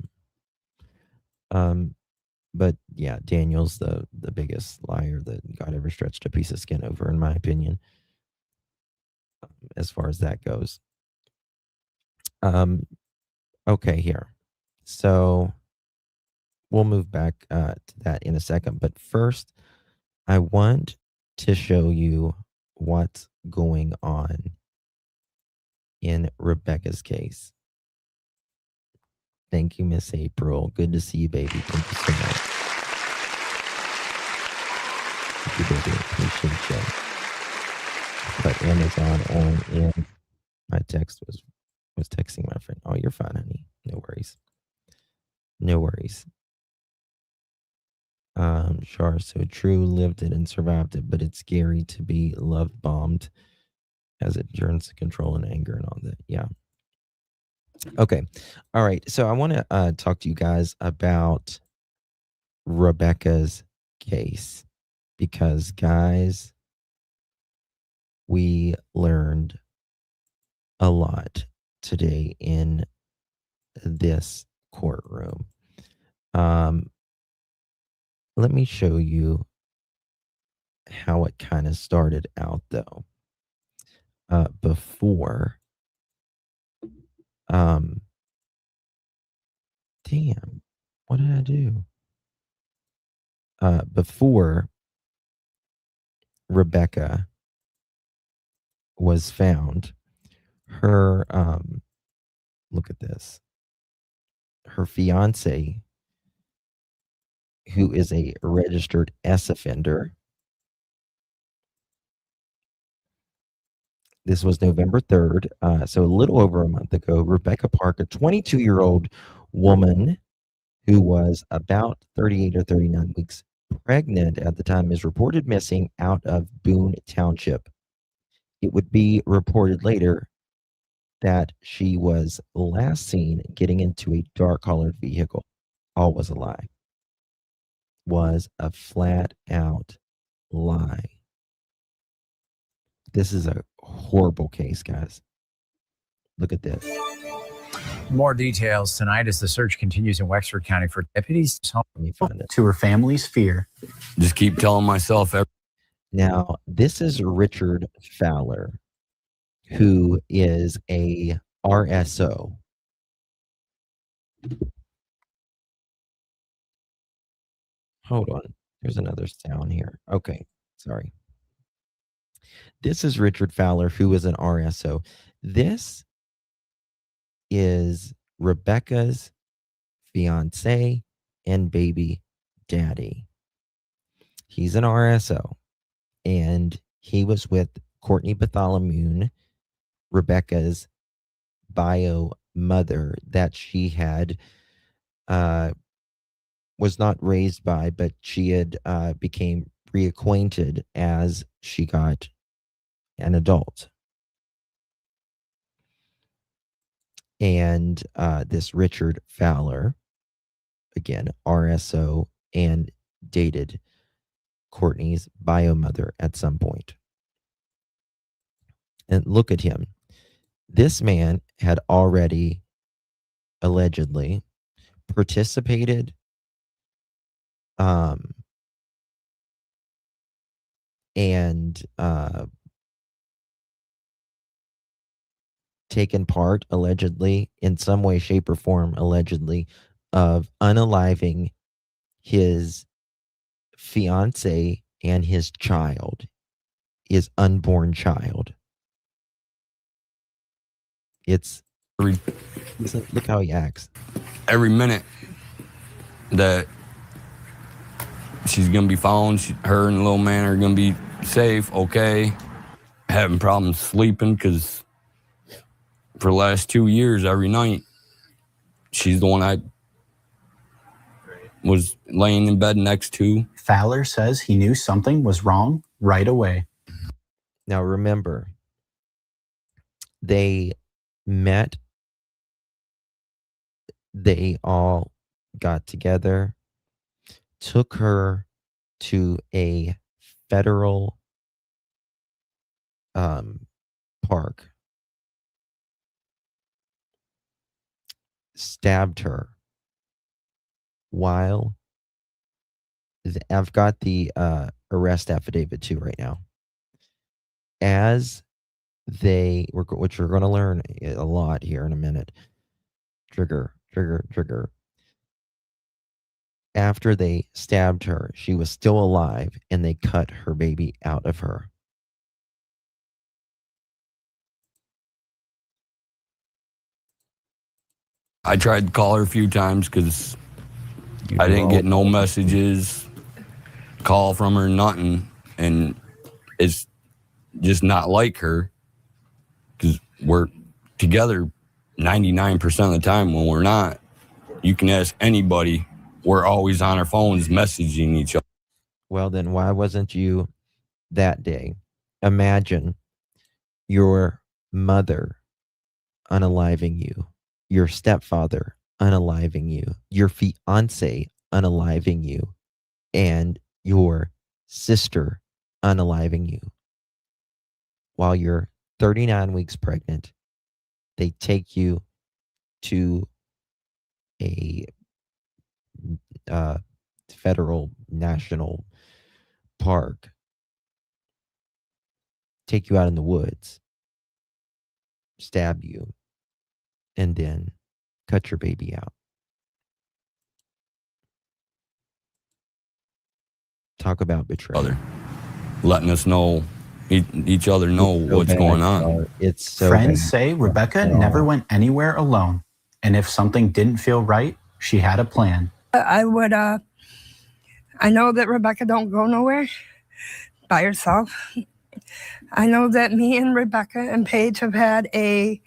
But yeah, Daniel's the biggest liar that God ever stretched a piece of skin over, in my opinion, as far as that goes. Okay, here. So we'll move back to that in a second. But first, I want to show you what's going on in Rebecca's case. Thank you, Miss April. Good to see you, baby. Thank you so much. Thank you, baby. Appreciate you. Put Amazon on, and my text was texting my friend. Oh, you're fine, honey. No worries. No worries. Char, so true. Lived it and survived it, but it's scary to be love bombed as it turns to control and anger and all that. Yeah. Okay. All right. So I want to talk to you guys about Rebecca's case, because, guys, we learned a lot today in this courtroom. let me show you how it kind of started out, though. Before, damn, what did I do? Before Rebecca was found, her, look at this, her fiance, who is a registered S offender. This was November 3rd, so a little over a month ago. Rebecca Park, a 22-year-old woman who was about 38 or 39 weeks pregnant at the time, is reported missing out of Boone Township. It would be reported later that she was last seen getting into a dark-colored vehicle. All was a lie. Was a flat-out lie. This is a horrible case, guys. Look at this. More details tonight as the search continues in Wexford County for deputies. Let me find it. To her family's fear. Just keep telling myself. Now, this is Richard Fowler, who is a RSO. Hold on. There's another sound here. Okay, sorry. This is Richard Fowler, who is an RSO. This is Rebecca's fiance and baby daddy. He's an RSO, and he was with Cortney Bartholomew, Rebecca's bio mother that she had was not raised by, but she had became reacquainted as she got an adult. And this Richard Fowler, again, RSO, and dated Cortney's bio mother at some point. And look at him. This man had already allegedly participated and taken part, allegedly, in some way, shape, or form, allegedly, of unaliving his fiance and his child, his unborn child. It's look how he acts. Every minute that she's gonna be found, her and the little man are gonna be safe, okay. Having problems sleeping because for the last 2 years, every night, she's the one I was laying in bed next to. Fowler says he knew something was wrong right away. Now remember, they met, they all got together, took her to a federal park, stabbed her while I've got the arrest affidavit too right now. As they were, which we're going to learn a lot here in a minute. Trigger. After they stabbed her, she was still alive, and they cut her baby out of her. I tried to call her a few times because I didn't get no messages, call from her, nothing. And it's just not like her because we're together 99% of the time. When we're not, you can ask anybody. We're always on our phones messaging each other. Well, then why wasn't you that day? Imagine your mother unaliving you, your stepfather unaliving you, your fiance unaliving you, and your sister unaliving you. While you're 39 weeks pregnant, they take you to a federal national park, take you out in the woods, stab you, and then cut your baby out. Talk about betrayal. Letting us know, each other know what's going on. It's so Friends bad. say Rebecca never went anywhere alone, and if something didn't feel right, she had a plan. I would, I know that Rebecca don't go nowhere by herself. I know that me and Rebecca and Paige have had a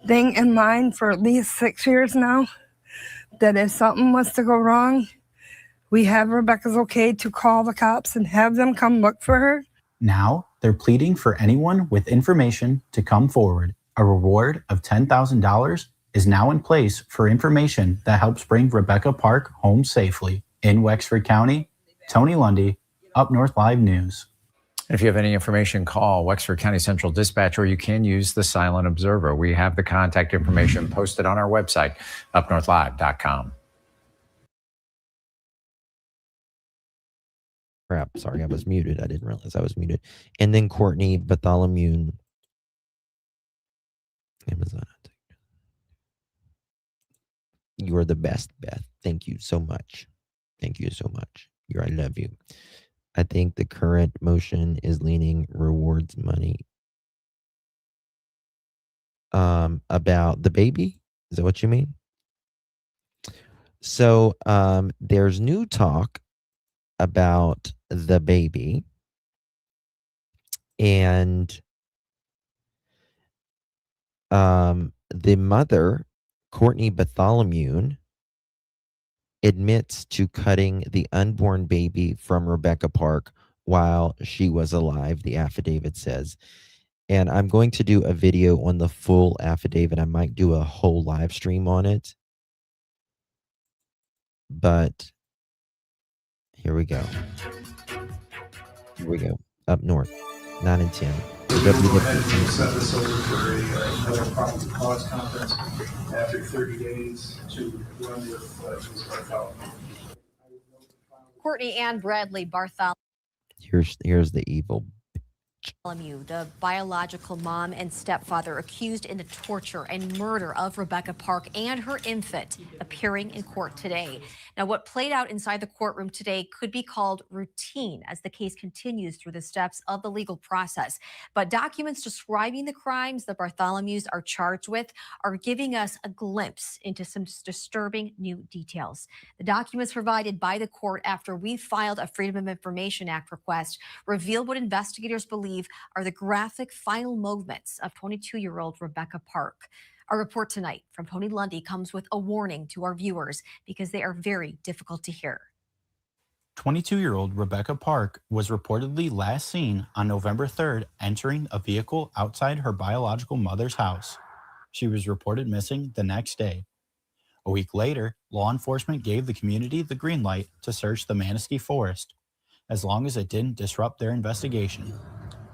thing in mind for at least 6 years now, that if something was to go wrong, we have Rebecca's okay to call the cops and have them come look for her. Now, they're pleading for anyone with information to come forward. A reward of $10,000 is now in place for information that helps bring Rebecca Park home safely. In Wexford County, Tony Lundy, Up North Live News. If you have any information, call Wexford County Central Dispatch, or you can use the Silent Observer. We have the contact information posted on our website, upnorthlive.com. Crap, sorry, I was muted. I didn't realize I was muted. And then Cortney Bartholomew. Amazon. You are the best, Beth. Thank you so much. Thank you so much. I love you. I think the current motion is leaning rewards money. About the baby? Is that what you mean? So there's new talk about the baby, and the mother, Cortney Bartholomew, admits to cutting the unborn baby from Rebecca Park while she was alive, the affidavit says. And I'm going to do a video on the full affidavit. I might do a whole live stream on it. But here we go. Here we go. Up north, 9 and 10. Set this over for another probable cause conference after 30 days to run with Ms. Bartholomew. Cortney and Bradly Bartholomew. Here's the evil. The biological mom and stepfather accused in the torture and murder of Rebecca Park and her infant, appearing in court today. Now, what played out inside the courtroom today could be called routine as the case continues through the steps of the legal process. But documents describing the crimes the Bartholomews are charged with are giving us a glimpse into some disturbing new details. The documents provided by the court after we filed a Freedom of Information Act request reveal what investigators believe are the graphic final moments of 22-year-old Rebecca Park. Our report tonight from Tony Lundy comes with a warning to our viewers because they are very difficult to hear. 22-year-old Rebecca Park was reportedly last seen on November 3rd entering a vehicle outside her biological mother's house. She was reported missing the next day. A week later, law enforcement gave the community the green light to search the Manistee forest, as long as it didn't disrupt their investigation.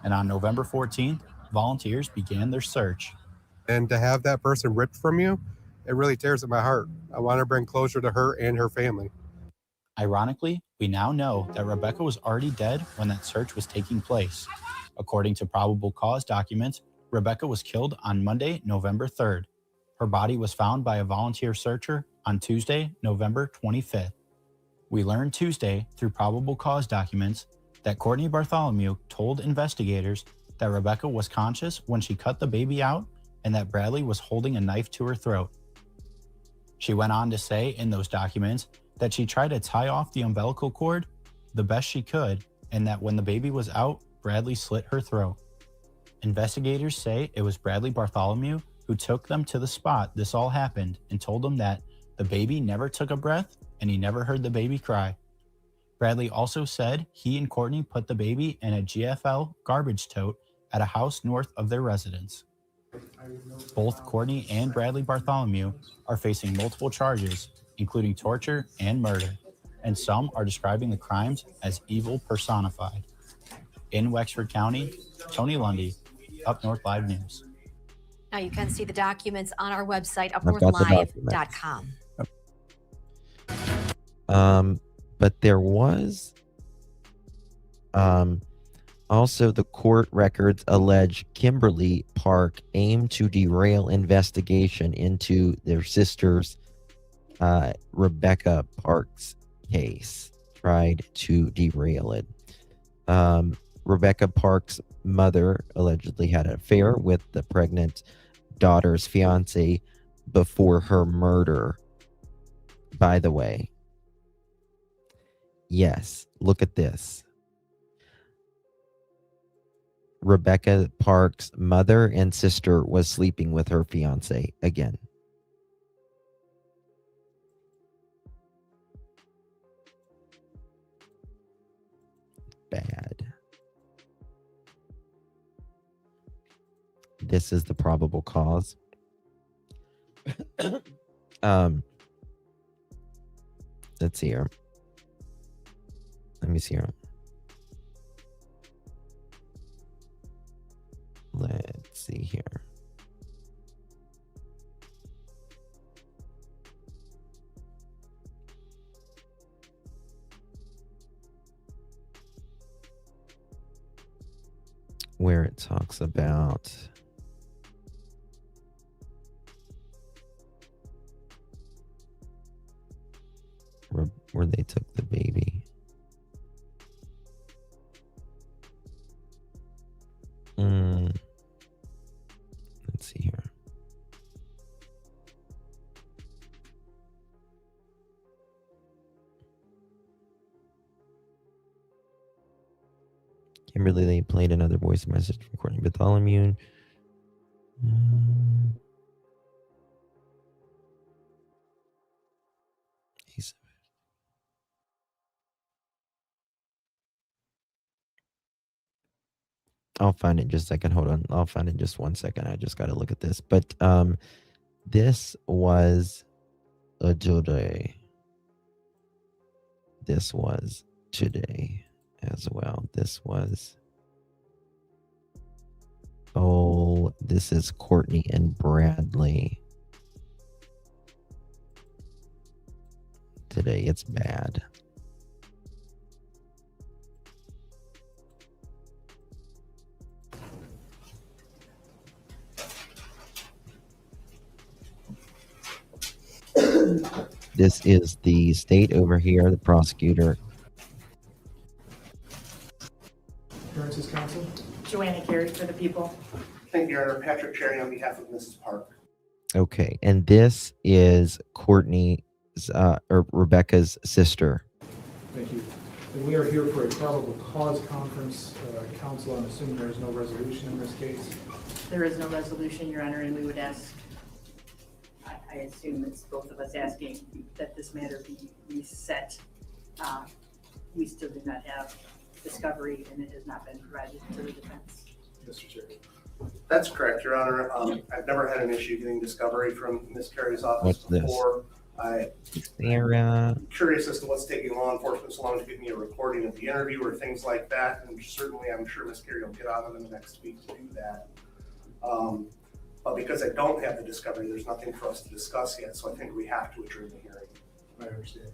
And on November 14th, volunteers began their search. And to have that person ripped from you, it really tears at my heart. I want to bring closure to her and her family. Ironically, we now know that Rebecca was already dead when that search was taking place. According to probable cause documents, Rebecca was killed on Monday, November 3rd. Her body was found by a volunteer searcher on Tuesday, November 25th. We learned Tuesday through probable cause documents that Cortney Bartholomew told investigators that Rebecca was conscious when she cut the baby out and that Bradly was holding a knife to her throat. She went on to say in those documents that she tried to tie off the umbilical cord the best she could, and that when the baby was out, Bradly slit her throat. Investigators say it was Bradly Bartholomew who took them to the spot this all happened and told them that the baby never took a breath and he never heard the baby cry. Bradly also said he and Cortney put the baby in a GFL garbage tote at a house north of their residence. Both Cortney and Bradly Bartholomew are facing multiple charges, including torture and murder, and some are describing the crimes as evil personified. In Wexford County, Tony Lundy, Up North Live News. Now you can see the documents on our website, upnorthlive.com. But there was also the court records allege Kimberly Park aimed to derail investigation into their sister's Rebecca Park's case, tried to derail it. Rebecca Park's mother allegedly had an affair with the pregnant daughter's fiance before her murder. By the way, yes, look at this. Rebecca Park's mother and sister was sleeping with her fiance again. Bad. This is the probable cause. Let's see here. Let me see here. Let's see here. Where it talks about where they took the baby. Let's see here. Kimberly, they played another voice message from Cortney and Bartholomew. I'll find it in just a second. Hold on. I'll find it in just 1 second. I just got to look at this. But this was a today. This was today as well. This was. Oh, this is Cortney and Bradly. Today, it's bad. This is the state over here, the prosecutor. Appearances, counsel. Joanna Carey for the people. Thank you, Your Honor. Patrick Cherry on behalf of Mrs. Park. Okay, and this is Cortney's or Rebecca's sister. Thank you. And we are here for a probable cause conference. Counsel, I'm assuming there is no resolution in this case. There is no resolution, Your Honor, and we would ask, I assume it's both of us asking that this matter be reset. We still do not have discovery, and it has not been provided to the defense. Mr. Chair. That's correct, Your Honor. I've never had an issue getting discovery from Ms. Carey's office before. I'm curious as to what's taking law enforcement so long to get me a recording of the interview or things like that, and certainly I'm sure Ms. Carey will get on them in the next week to do that. But because I don't have the discovery, there's nothing for us to discuss yet, so I think we have to adjourn the hearing. I understand.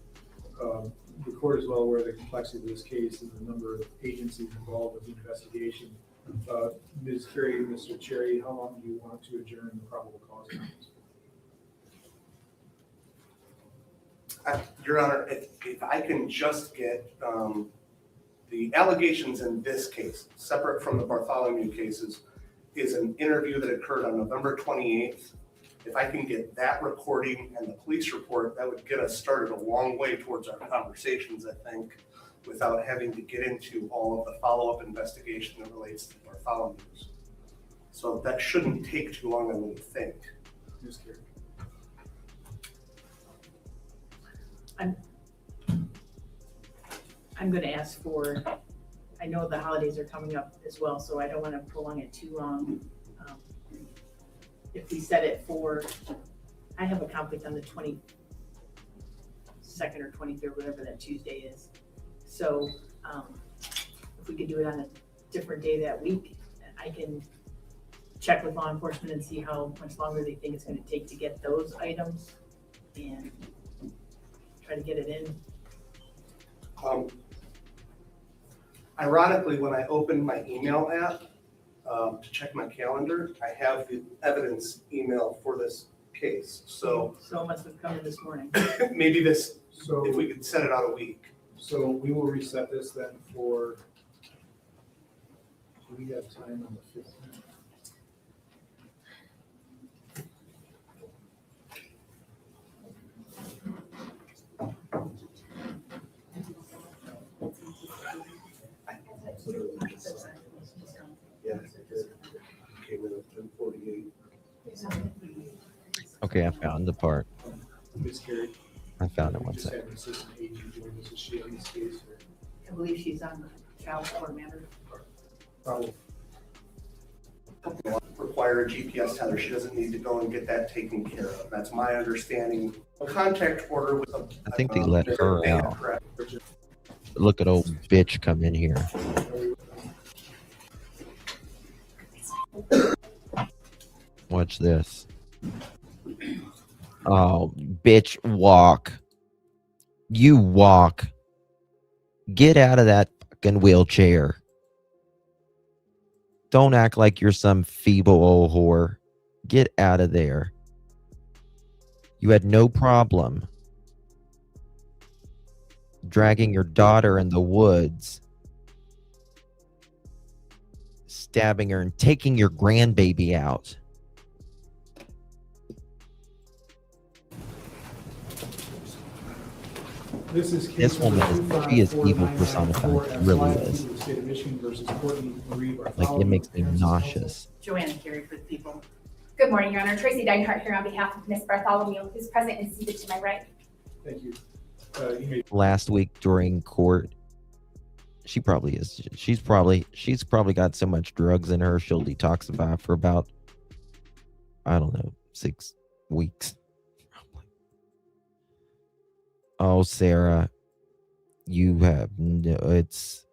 The court is well aware of the complexity of this case and the number of agencies involved with the investigation. Ms. Carey, Mr. Cherry, how long do you want to adjourn the probable cause conference? Your Honor, if I can just get the allegations in this case, separate from the Bartholomew cases, is an interview that occurred on November 28th. If I can get that recording and the police report, that would get us started a long way towards our conversations, I think, without having to get into all of the follow-up investigation that relates to Bartholomew's. So that shouldn't take too long, I would think. Ms. Carey. I'm going to ask for, I know the holidays are coming up as well, so I don't want to prolong it too long. If we set it for, I have a conflict on the 22nd or 23rd, whatever that Tuesday is. So if we could do it on a different day that week, I can check with law enforcement and see how much longer they think it's going to take to get those items and try to get it in. Ironically, when I opened my email app to check my calendar, I have the evidence email for this case. So it must have come in this morning. maybe this, So, if we could set it out a week. so we will reset this then for, do we have time on the 15th? Yeah. Came in at 10:48. Okay, I found the part. Ms. Carey? I found it We one just second. had an assistant agent doing this. Is she on this case? I believe she's on the child support matter. Probably. Require a GPS tether. She doesn't need to go and get that taken care of. That's my understanding. A contact order with a. I think they let her they out. correct. Look at old bitch come in here. Watch this. Oh, bitch, walk. You walk. Get out of that fucking wheelchair. Don't act like you're some feeble old whore. Get out of there. You had no problem dragging your daughter in the woods, stabbing her, and taking your grandbaby out. This is case This woman number she is evil 254994 personified. as Really filed is. to the State of Michigan versus Cortney and Bradly Like, Bartholomew. it makes me Parents' nauseous. Joanna Carey for the people. Good morning, Your Honor. Tracy Deinhardt here on behalf of Ms. Bartholomew, who's present and seated to my right. Thank you. You may Last week during court, she probably is. She's probably got so much drugs in her, she'll detox about for about, I don't know, 6 weeks. Oh, Sarah, you have no, it's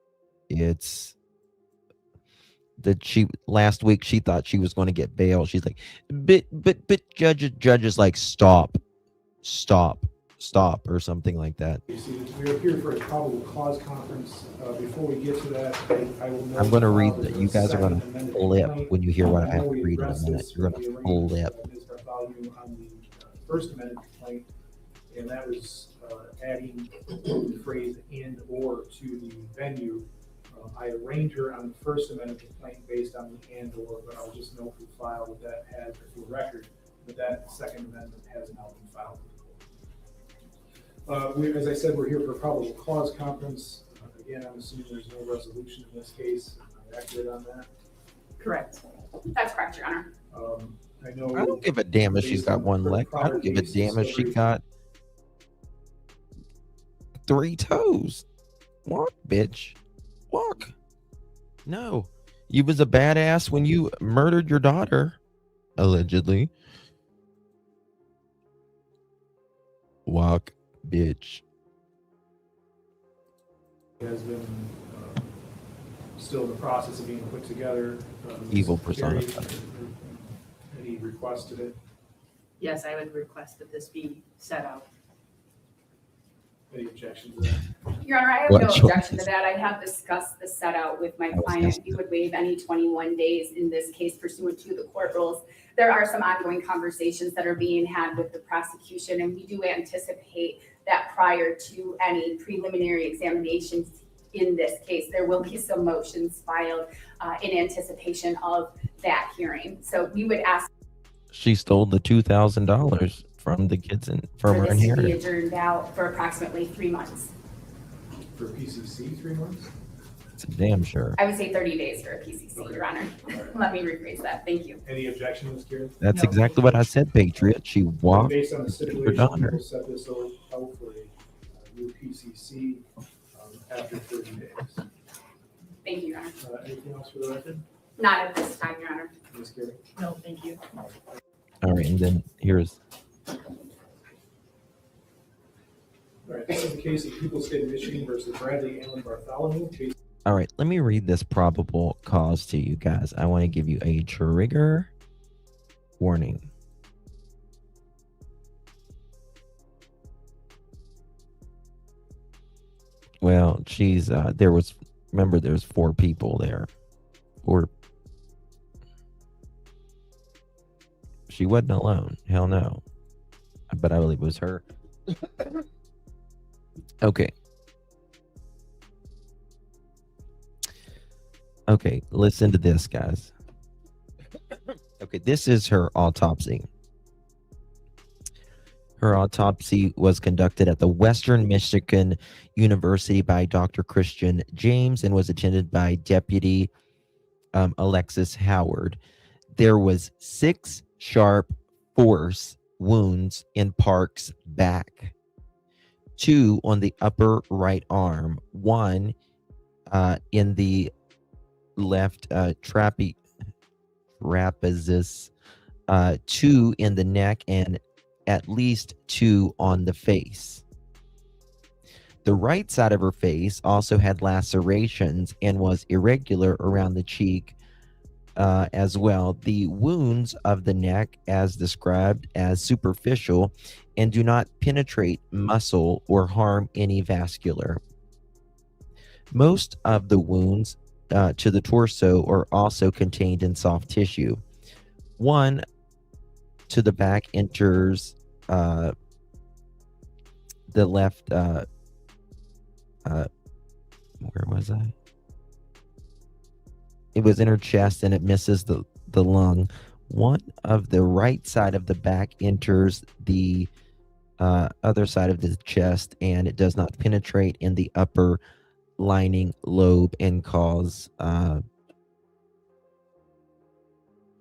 that she last week she thought she was going to get bail. She's like, but judges like stop, or something like that. We are here for a probable cause conference. Before we get to that, I will note I'm going to that read there's that. a You guys are second going to amended flip complaint. when you hear what I I have know to we read in a addressed minute. this You're when going to we arranged, flip. Ms. Bartholomew on the first amended complaint, and that was adding the phrase "and or" to the venue. I arraigned her on the first amended complaint based on the "and or," but I'll just note for the file that that has, for the record, that second amendment has now been filed. As I said, we're here for a probable cause conference. Again, I'm assuming there's no resolution in this case. Am I accurate on that? Correct. That's correct, Your Honor. I know. I don't give a damn if she's got one leg. I don't give a damn if she got 3 toes. Walk, bitch. Walk. No. You was a badass when you murdered your daughter, allegedly. Walk, bitch. Has been still in the process of being put together. Evil Ms. Carey, personified. Any request to it? Yes, I would request that this be set out. Any objection to that? Your Honor, I have What no choice? objection to that. I have discussed the set out with my was client. asking. You would waive any 21 days in this case pursuant to the court rules. There are some ongoing conversations that are being had with the prosecution, and we do anticipate that prior to any preliminary examinations in this case, there will be some motions filed in anticipation of that hearing. So we would ask She stole the $2,000 from the kids and from for her this to be inheritance. adjourned out for approximately 3 months. For PCC, 3 months? It's damn sure. I would say 30 days for a PCC, Your Honor. Let me rephrase that. Thank you. Any objection, Ms. Carey? That's No. exactly what I said, Patriot. She walked. Based on the her stipulation, daughter. we'll set this out for a new PCC after 30 days. Thank you, Your Honor. Anything else for the record? Not at this time, Your Honor. Ms. Carey? No, thank you. All right, and then here's All right, this is the case of People State of Michigan versus Bradly and Bartholomew. Case all right. Let me read this probable cause to you guys. I want to give you a trigger warning. Well, she's remember there's 4 people there. Or she wasn't alone. Hell no. But I believe it was her. Okay. Okay, listen to this, guys. Okay, this is her autopsy. Her autopsy was conducted at the Western Michigan University by Dr. Christian James and was attended by Deputy Alexis Howard. There was 6 sharp force wounds in Park's back, 2 on the upper right arm, 1 in the left trapezius, 2 in the neck, and at least 2 on the face. The right side of her face also had lacerations and was irregular around the cheek as well. The wounds of the neck, as described as superficial and do not penetrate muscle or harm any vascular. Most of the wounds to the torso are also contained in soft tissue. 1 to the back enters the left where was I? It was in her chest and it misses the lung. 1 of the right side of the back enters the other side of the chest, and it does not penetrate in the upper lining lobe and cause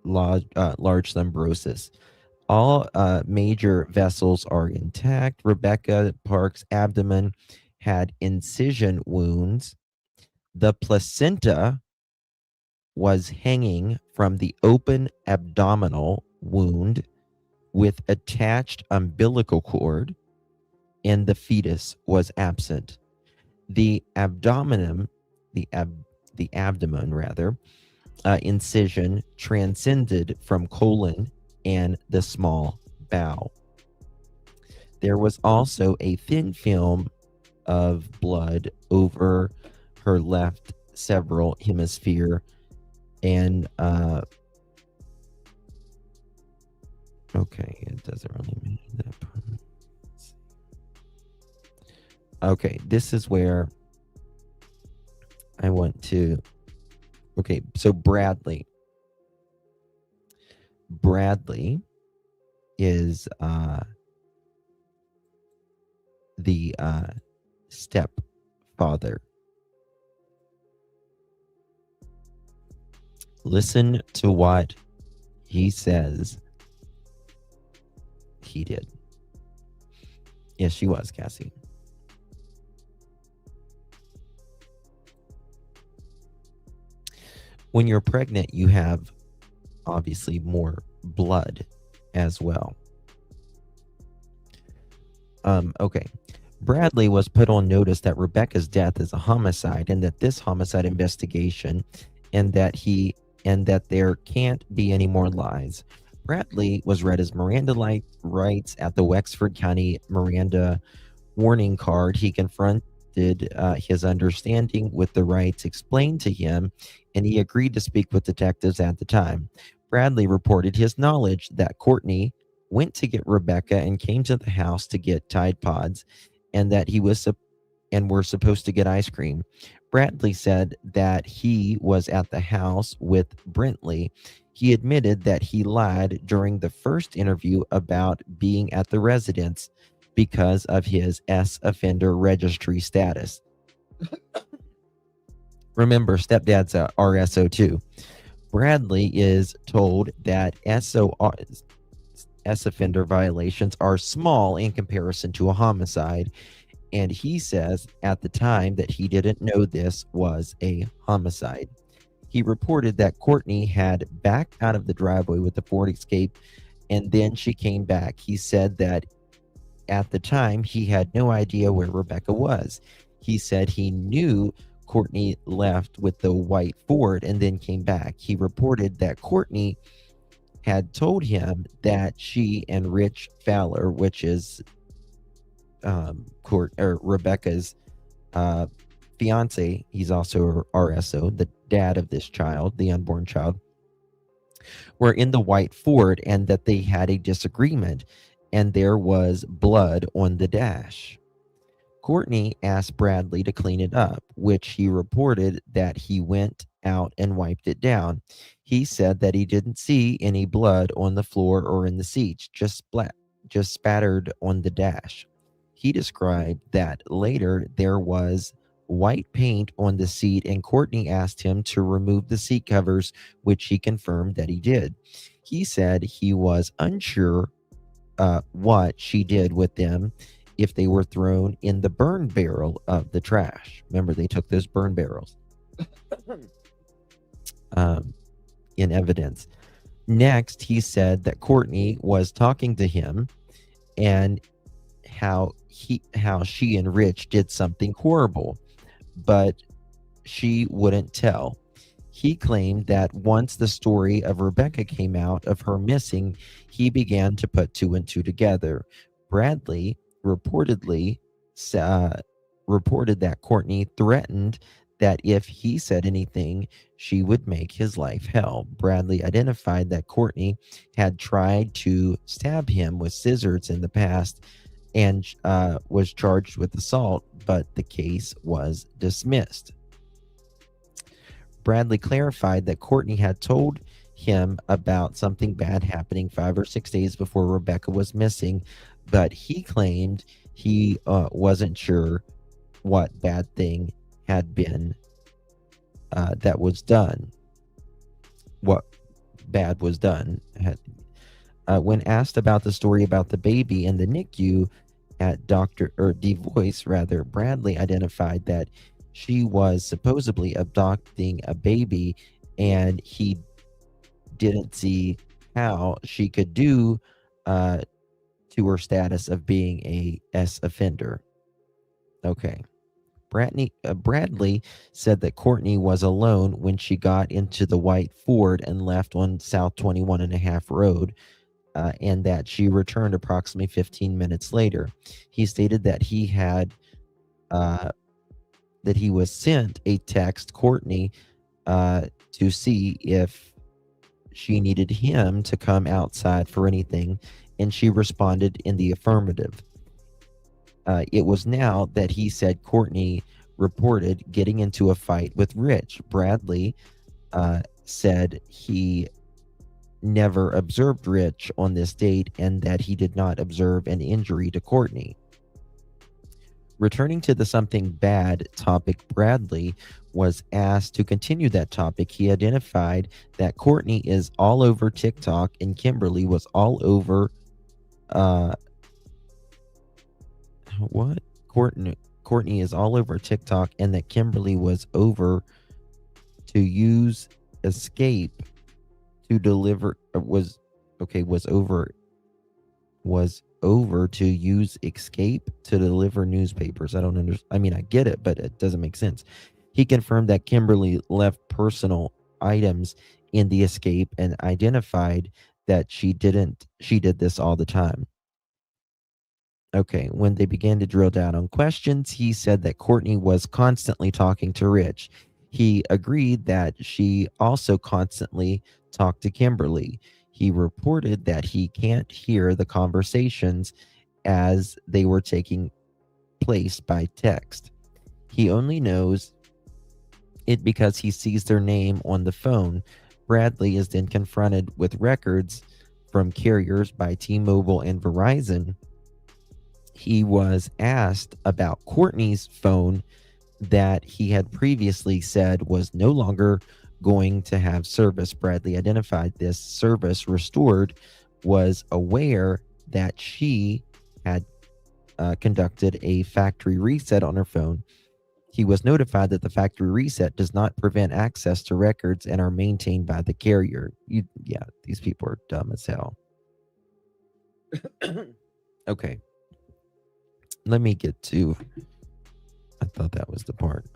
large thrombosis. All major vessels are intact. Rebecca Park's abdomen had incision wounds. The placenta was hanging from the open abdominal wound with attached umbilical cord, and the fetus was absent. The abdomen incision transcended from colon and the small bowel. There was also a thin film of blood over her left cerebral hemisphere, and okay, it doesn't really matter that part. Okay, this is where I want to. Okay, so Bradly is the stepfather. Listen to what he says he did. Yes, she was, Cassie. When you're pregnant, you have obviously more blood as well. Okay. Bradly was put on notice that Rebecca's death is a homicide, and that this homicide investigation, and that there can't be any more lies. Bradly was read his Miranda rights at the Wexford County Miranda warning card. He confronted his understanding with the rights explained to him, and he agreed to speak with detectives at the time. Bradly reported his knowledge that Cortney went to get Rebecca and came to the house to get Tide Pods, and that he was were supposed to get ice cream. Bradly said that he was at the house with Brentley. He admitted that he lied during the first interview about being at the residence because of his S-offender registry status. Remember, stepdad's a RSO too. Bradly is told that S-offender violations are small in comparison to a homicide, and he says at the time that he didn't know this was a homicide. He reported that Cortney had backed out of the driveway with the Ford Escape, and then she came back. He said that at the time he had no idea where Rebecca was. He said he knew Cortney left with the white Ford and then came back. He reported that Cortney had told him that she and Rich Fowler, which is Rebecca's fiance, he's also RSO, the dad of this child, the unborn child, were in the white Ford and that they had a disagreement and there was blood on the dash. Cortney asked Bradly to clean it up, which he reported that he went out and wiped it down. He said that he didn't see any blood on the floor or in the seats, just spattered on the dash. He described that later there was white paint on the seat and Cortney asked him to remove the seat covers, which he confirmed that he did. He said he was unsure what she did with them, if they were thrown in the burn barrel of the trash. Remember, they took those burn barrels in evidence. Next, he said that Cortney was talking to him and how she and Rich did something horrible, but she wouldn't tell. He claimed that once the story of Rebecca came out of her missing, he began to put two and two together. Bradly reported that Cortney threatened that if he said anything, she would make his life hell. Bradly identified that Cortney had tried to stab him with scissors in the past and was charged with assault, but the case was dismissed. Bradly clarified that Cortney had told him about something bad happening 5 or 6 days before Rebecca was missing, but he claimed he wasn't sure what bad thing had been that was done. What bad was done. When asked about the story about the baby in the NICU at DeVoice, Bradly identified that she was supposedly abducting a baby and he didn't see how she could do to her status of being a S offender. Okay. Bradly said that Cortney was alone when she got into the white Ford and left on South 21.5 Road, and that she returned approximately 15 minutes later. He stated that he was sent a text Cortney to see if she needed him to come outside for anything, and she responded in the affirmative. It was now that he said Cortney reported getting into a fight with Rich. Bradly said he never observed Rich on this date and that he did not observe an injury to Cortney. Returning to the something bad topic, Bradly was asked to continue that topic. He identified that Cortney is all over TikTok and Kimberly was all over Cortney is all over TikTok and that Kimberly was over to use Escape to deliver was over to use Escape to deliver newspapers. I don't understand. I mean, I get it, but it doesn't make sense. He confirmed that Kimberly left personal items in the Escape and identified that she did this all the time. Okay, when they began to drill down on questions, he said that Cortney was constantly talking to Rich. He agreed that she also constantly talked to Kimberly. He reported that he can't hear the conversations as they were taking place by text. He only knows it because he sees their name on the phone. Bradly is then confronted with records from carriers by T-Mobile and Verizon. He was asked about Cortney's phone that he had previously said was no longer going to have service. Bradly identified this service restored, was aware that she had conducted a factory reset on her phone. He was notified that the factory reset does not prevent access to records and are maintained by the carrier. These people are dumb as hell. Okay. Let me get to, I thought that was the part.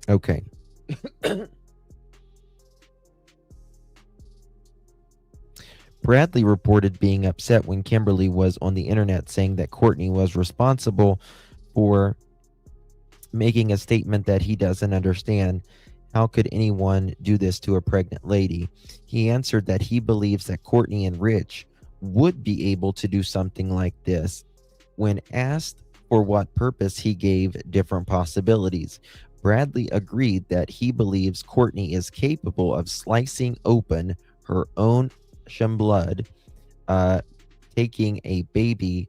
Okay. Bradly reported being upset when Kimberly was on the internet saying that Cortney was responsible for making a statement that he doesn't understand. How could anyone do this to a pregnant lady? He answered that he believes that Cortney and Rich would be able to do something like this. When asked for what purpose, he gave different possibilities. Bradly agreed that he believes Cortney is capable of slicing open her own blood, taking a baby,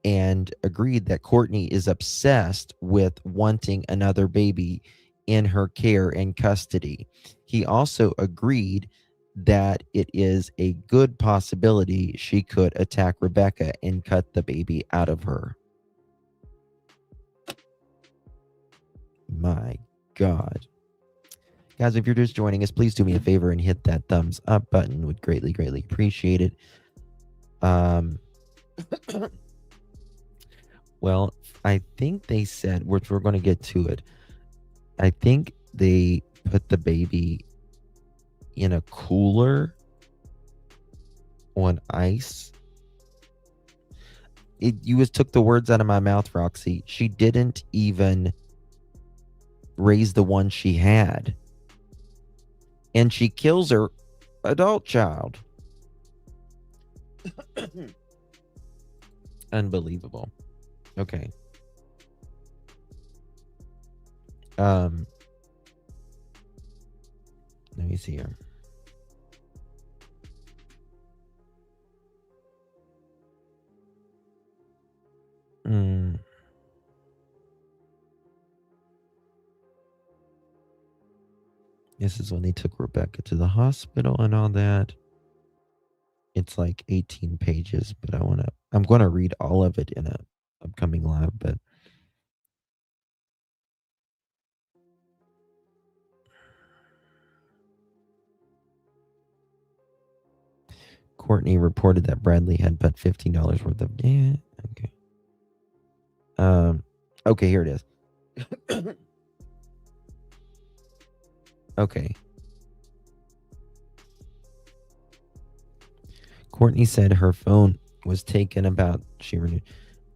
and agreed that Cortney is obsessed with wanting another baby in her care and custody. He also agreed that it is a good possibility she could attack Rebecca and cut the baby out of her. My God. Guys, if you're just joining us, please do me a favor and hit that thumbs up button. Would greatly, greatly appreciate it. Well, I think they said, which we're going to get to it, I think they put the baby in a cooler on ice. You just took the words out of my mouth, Roxy. She didn't even raise the one she had. And she kills her adult child. Unbelievable. Okay. Let me see here. This is when they took Rebecca to the hospital and all that. It's like 18 pages, but I'm going to read all of it in a upcoming live, but Cortney reported that Bradly had put $15 worth of okay. Okay, here it is. Okay. Cortney said her phone was taken about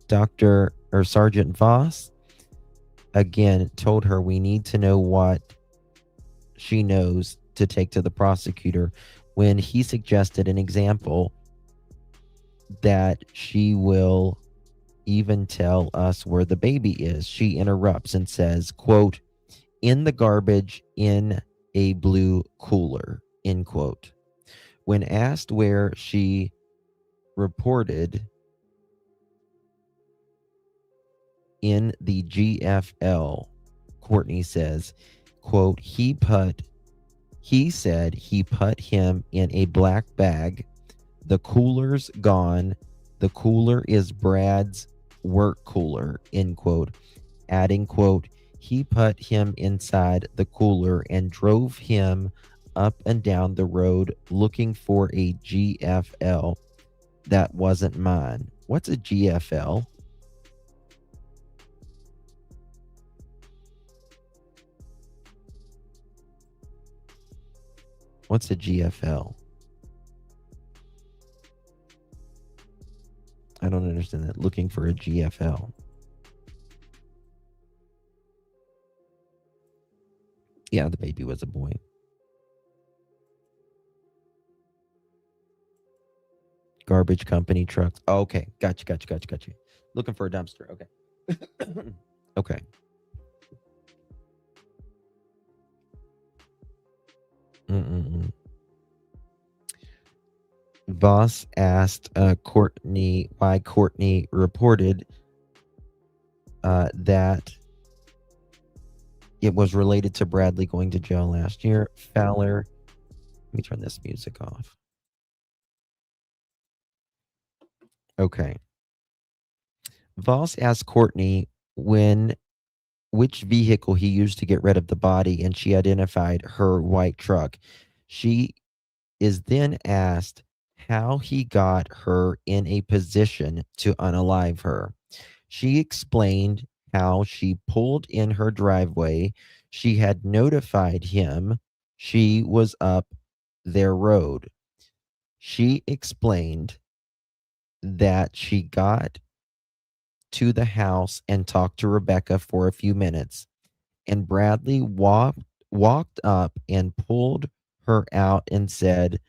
Dr. or Sergeant Voss again told her we need to know what she knows to take to the prosecutor. When he suggested an example that she will even tell us where the baby is, she interrupts and says, quote, in the garbage in a blue cooler, end quote. When asked where she reported in the GFL, Cortney says, quote, he said he put him in a black bag. The cooler's gone. The cooler is Brad's work cooler, end quote. Adding, quote, he put him inside the cooler and drove him up and down the road looking for a GFL that wasn't mine. What's a GFL? What's a GFL? I don't understand that. Looking for a GFL. Yeah, the baby was a boy. Garbage company trucks. Oh, okay. Gotcha. Looking for a dumpster. Okay. Okay. Voss asked Cortney why Cortney reported that it was related to Bradly going to jail last year. Fowler, let me turn this music off. Okay. Voss asked Cortney which vehicle he used to get rid of the body, and she identified her white truck. She is then asked how he got her in a position to unalive her. She explained how she pulled in her driveway. She had notified him she was up their road. She explained that she got to the house and talked to Rebecca for a few minutes, and Bradley walked up and pulled her out and said,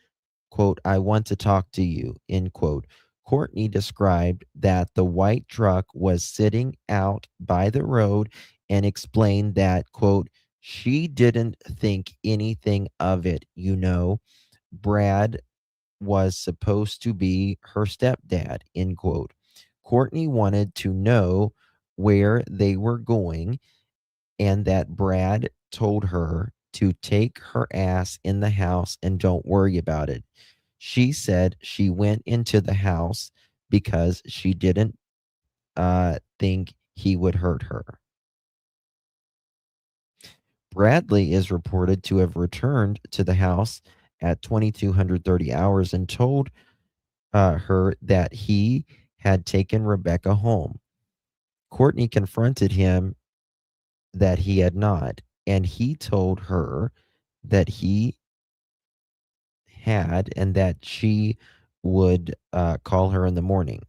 quote, "I want to talk to you," end quote. Cortney described that the white truck was sitting out by the road and explained that, quote, "she didn't think anything of it, you know. Brad was supposed to be her stepdad," end quote. Cortney wanted to know where they were going and that Brad told her to take her ass in the house and don't worry about it. She said she went into the house because she didn't think he would hurt her. Bradley is reported to have returned to the house at 2230 hours and told her that he had taken Rebecca home. Cortney confronted him that he had not, and he told her that he had and that she would call her in the morning.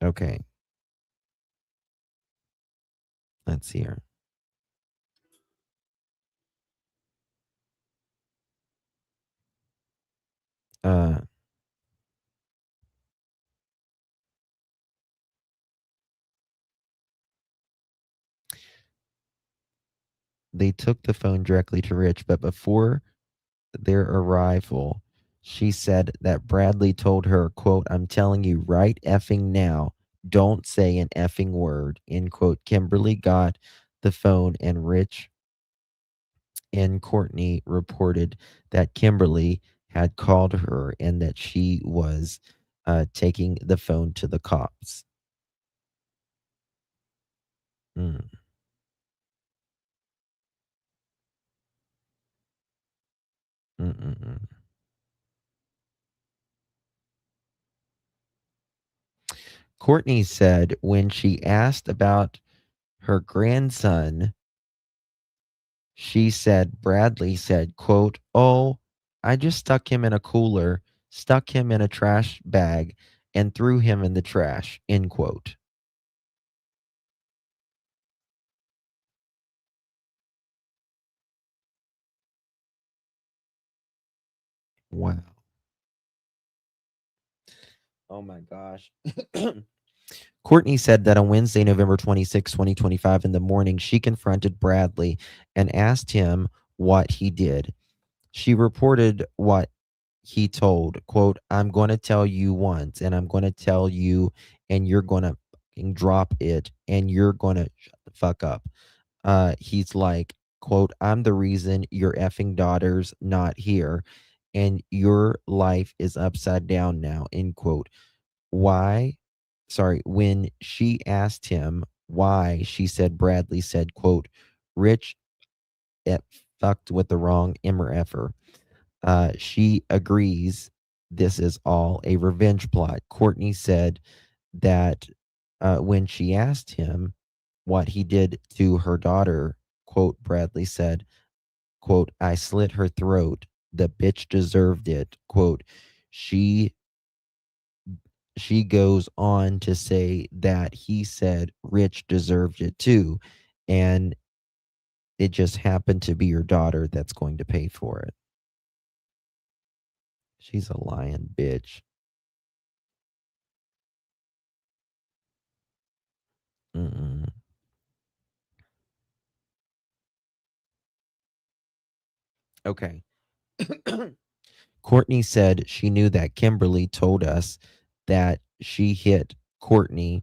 Okay. Let's see here. They took the phone directly to Rich, but before their arrival, she said that Bradley told her, quote, "I'm telling you right effing now, don't say an effing word," end quote. Kimberly got the phone, and Rich and Cortney reported that Kimberly had called her and that she was taking the phone to the cops. Mm. Mm-mm-mm. Cortney said when she asked about her grandson, she said Bradley said, quote, "Oh, I just stuck him in a cooler, stuck him in a trash bag, and threw him in the trash," end quote. Wow. Oh my gosh. Cortney said that on Wednesday, November 26, 2025, in the morning, she confronted Bradley and asked him what he did. She reported what he told, quote, "I'm going to tell you once, and I'm going to tell you, and you're going to drop it, and you're going to shut the fuck up." He's like, quote, "I'm the reason your effing daughter's not here, and your life is upside down now," end quote. When she asked him why, she said Bradley said, quote, "Rich fucked with the wrong MRFer." She agrees this is all a revenge plot. Cortney said that when she asked him what he did to her daughter, quote, Bradley said, quote, "I slit her throat. The bitch deserved it," quote. She goes on to say that he said Rich deserved it too, and it just happened to be your daughter that's going to pay for it. She's a lying bitch. Mm-mm. Okay. Cortney said she knew that Kimberly told us that she hit Cortney,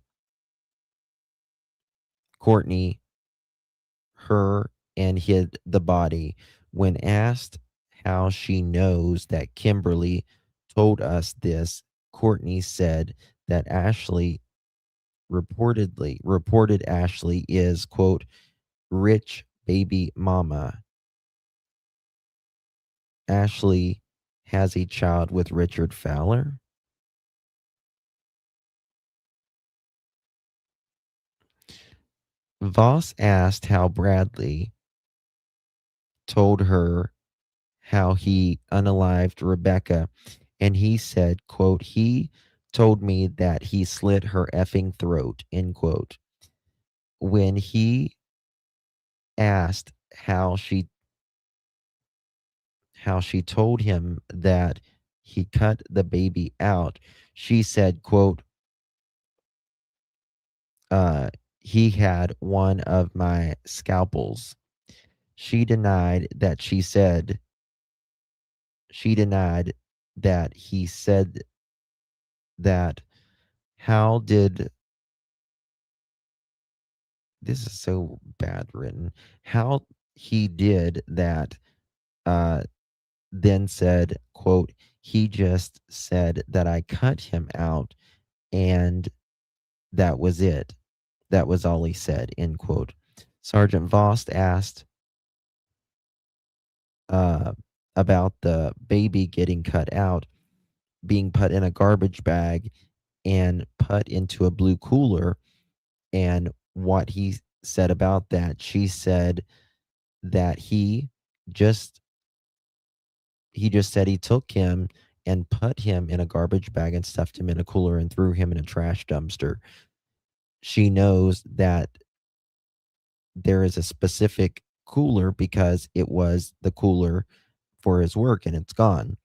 her, and hid the body. When asked how she knows that Kimberly told us this, Cortney said that Ashley reported Ashley is, quote, "rich baby mama." Ashley has a child with Richard Fowler. Voss asked how Bradley told her how he unalived Rebecca, And he said, quote, he told me that he slit her effing throat, end quote. When he asked how she told him that he cut the baby out, she said, quote, he had one of my scalpels. She denied that he said that. How did this is so bad written. How he did that, then said, quote, he just said that I cut him out and that was it. That was all he said, end quote. Sergeant Vost asked about the baby getting cut out, being put in a garbage bag and put into a blue cooler, and what he said about that. She said that he just said he took him and put him in a garbage bag and stuffed him in a cooler and threw him in a trash dumpster. She knows that there is a specific cooler because it was the cooler for his work and it's gone.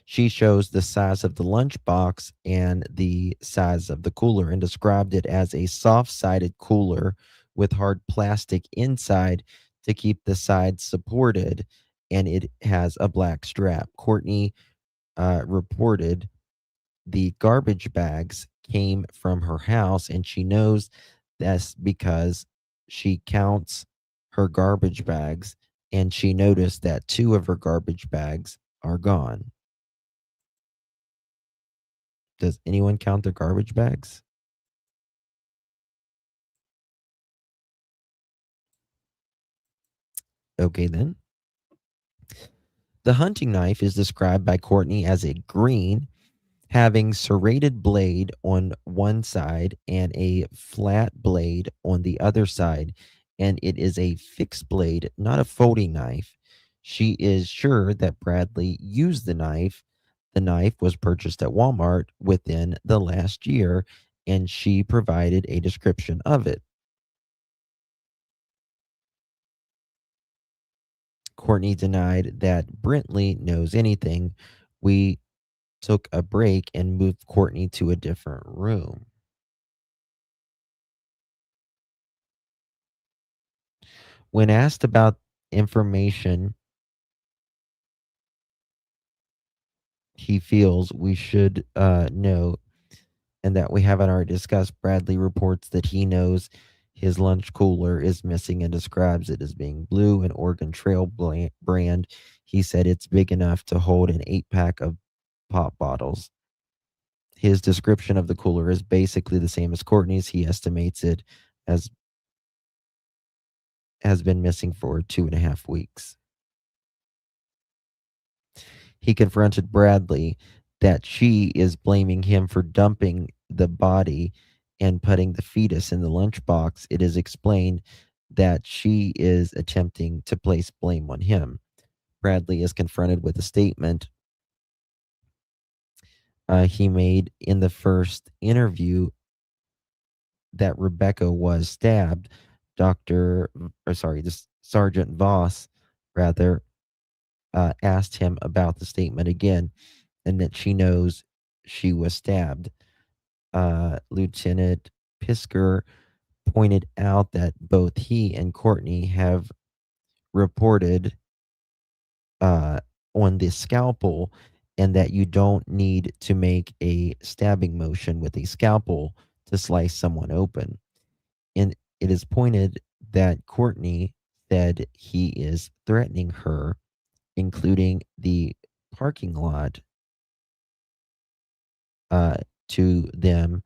She shows the size of the lunchbox and the size of the cooler and described it as a soft-sided cooler with hard plastic inside to keep the sides supported, and it has a black strap. Cortney reported the garbage bags came from her house, and she knows that's because she counts her garbage bags, and she noticed that 2 of her garbage bags are gone. Does anyone count their garbage bags? Okay, then. The hunting knife is described by Cortney as a green, having serrated blade on one side and a flat blade on the other side, and it is a fixed blade, not a folding knife. She is sure that Bradley used the knife. The knife was purchased at Walmart within the last year, and she provided a description of it. Cortney denied that Brentley knows anything. We took a break and moved Cortney to a different room. When asked about information he feels we should know and that we haven't already discussed, Bradley reports that he knows his lunch cooler is missing and describes it as being blue and Oregon Trail brand. He said it's big enough to hold an 8-pack of pop bottles. His description of the cooler is basically the same as Cortney's. He estimates it as has been missing for 2.5 weeks. He confronted Bradley that she is blaming him for dumping the body and putting the fetus in the lunchbox. It is explained that she is attempting to place blame on him. Bradley is confronted with a statement he made in the first interview that Rebecca was stabbed. Sergeant Voss, rather, asked him about the statement again and that she knows she was stabbed. Lieutenant Pisker pointed out that both he and Cortney have reported on the scalpel and that you don't need to make a stabbing motion with a scalpel to slice someone open. And it is pointed that Cortney said he is threatening her, including the parking lot, to them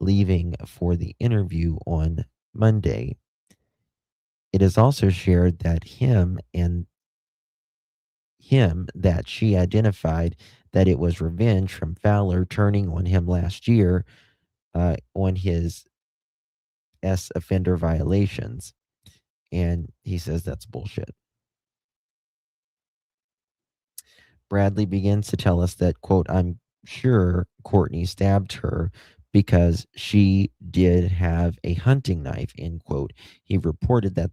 leaving for the interview on Monday. It is also shared that that she identified that it was revenge from Fowler turning on him last year on his offender violations. And he says that's bullshit. Bradly begins to tell us that, quote, I'm sure Cortney stabbed her because she did have a hunting knife, end quote. He reported that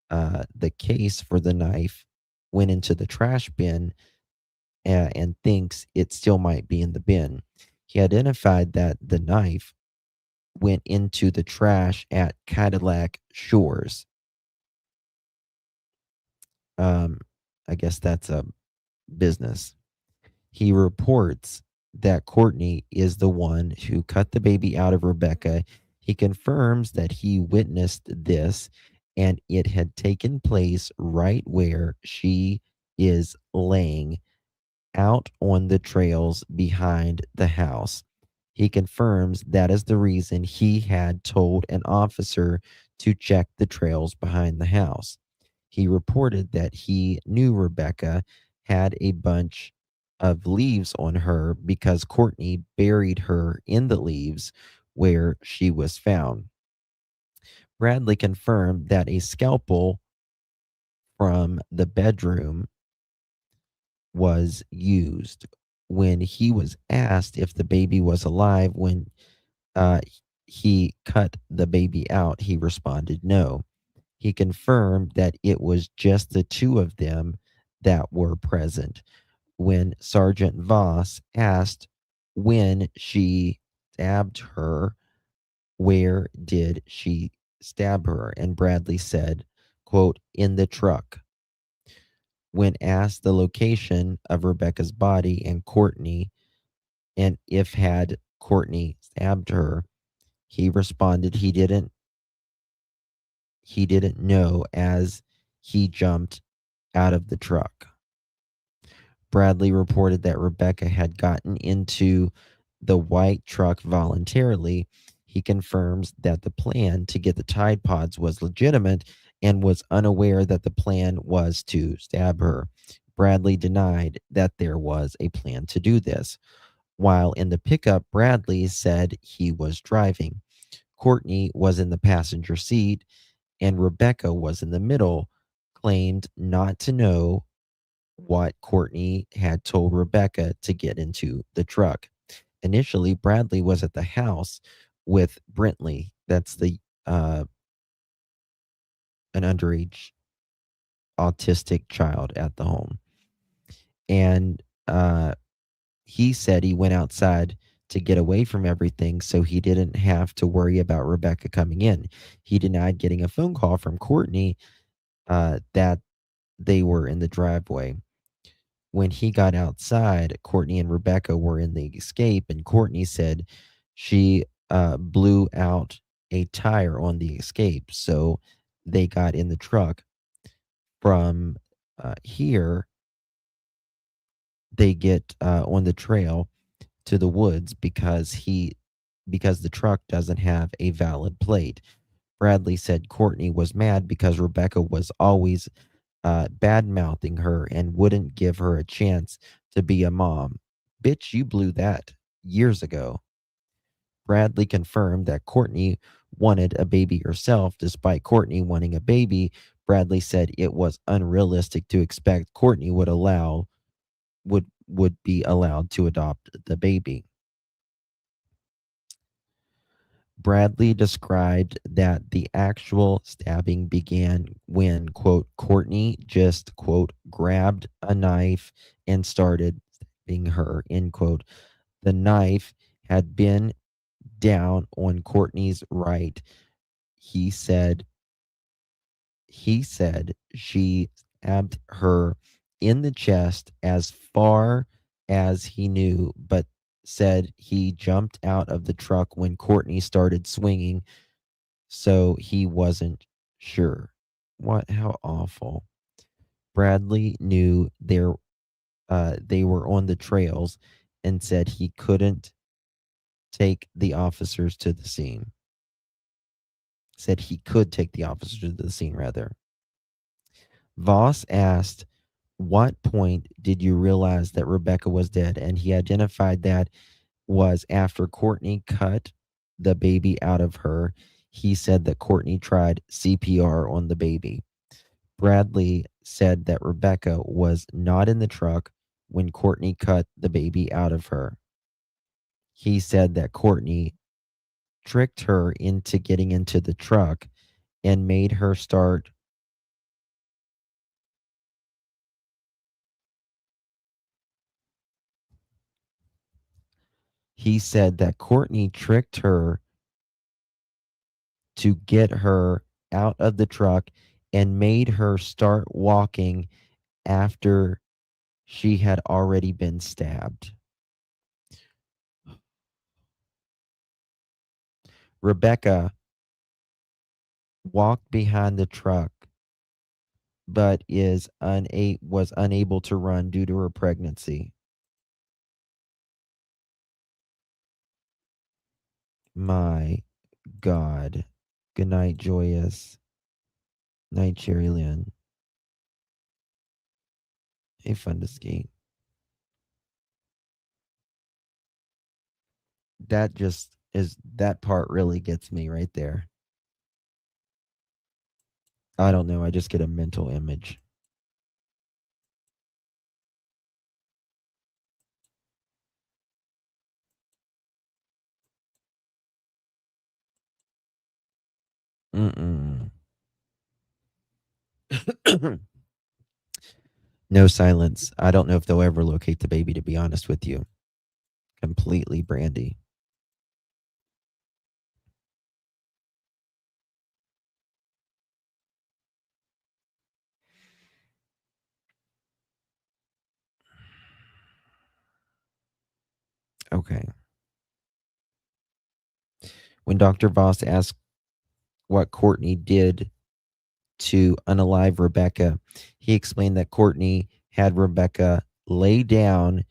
the case for the knife went into the trash bin and thinks it still might be in the bin. He identified that the knife went into the trash at Cadillac Shores. I guess that's a business. He reports that Cortney is the one who cut the baby out of Rebecca. He confirms that he witnessed this and it had taken place right where she is laying out on the trails behind the house. He confirms that is the reason he had told an officer to check the trails behind the house. He reported that he knew Rebecca had a bunch of leaves on her because Cortney buried her in the leaves where she was found. Bradly confirmed that a scalpel from the bedroom was used. When he was asked if the baby was alive when he cut the baby out, he responded no. He confirmed that it was just the two of them that were present. When Sergeant Voss asked when she stabbed her, where did she stab her? And Bradly said, quote, in the truck. When asked the location of Rebecca's body and Cortney, and if had Cortney stabbed her, he responded he didn't know as he jumped out of the truck. Bradly reported that Rebecca had gotten into the white truck voluntarily. He confirms that the plan to get the Tide Pods was legitimate and was unaware that the plan was to stab her. Bradly denied that there was a plan to do this. While in the pickup, Bradly said he was driving. Cortney was in the passenger seat and Rebecca was in the middle, claimed not to know what Cortney had told Rebecca to get into the truck. Initially, Bradly was at the house with Brentley. That's the an underage autistic child at the home. And he said he went outside to get away from everything so he didn't have to worry about Rebecca coming in. He denied getting a phone call from Cortney that they were in the driveway. When he got outside, Cortney and Rebecca were in the escape, and Cortney said she blew out a tire on the escape. So they got in the truck. From here, they get on the trail to the woods because the truck doesn't have a valid plate. Bradly said Cortney was mad because Rebecca was always bad-mouthing her and wouldn't give her a chance to be a mom. Bitch, you blew that years ago. Bradly confirmed that Cortney wanted a baby herself. Despite Cortney wanting a baby, Bradly said it was unrealistic to expect Cortney would be allowed to adopt the baby. Bradly described that the actual stabbing began when, quote, Cortney just, quote, grabbed a knife and started stabbing her, end quote. The knife had been down on Cortney's right. He said she stabbed her in the chest as far as he knew, but said he jumped out of the truck when Cortney started swinging, so he wasn't sure. How awful. Bradly knew they were on the trails and said he couldn't take the officers to the scene. Said he could take the officers to the scene, rather. Voss asked, what point did you realize that Rebecca was dead? And he identified that was after Cortney cut the baby out of her. He said that Cortney tried CPR on the baby. Bradly said that Rebecca was not in the truck when Cortney cut the baby out of her. He said that Cortney tricked her into getting into the truck and made her start he said that Cortney tricked her to get her out of the truck and made her start walking after she had already been stabbed. Rebecca walked behind the truck but was unable to run due to her pregnancy. My God. Good night, Joyous. Night, Cherry Lynn. Hey, Fun to Ski. That part really gets me right there. I don't know. I just get a mental image. No silence. I don't know if they'll ever locate the baby, to be honest with you. Completely Brandy. Okay. When Dr. Voss asked what Cortney did to unalive Rebecca, he explained that Cortney had Rebecca lay down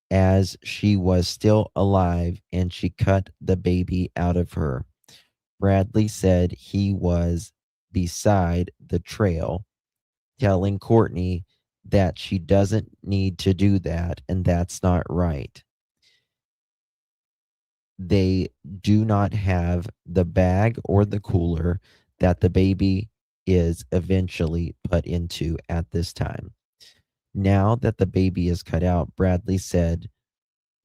as she was still alive and she cut the baby out of her. Bradly said he was beside the trail, telling Cortney that she doesn't need to do that and that's not right. They do not have the bag or the cooler that the baby is eventually put into at this time. Now that the baby is cut out, Bradly said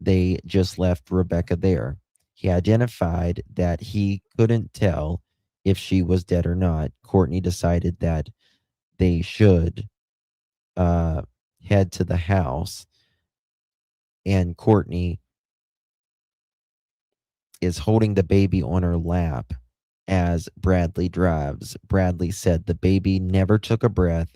they just left Rebecca there. He identified that he couldn't tell if she was dead or not. Cortney decided that they should head to the house, and Cortney is holding the baby on her lap as Bradly drives. Bradly said the baby never took a breath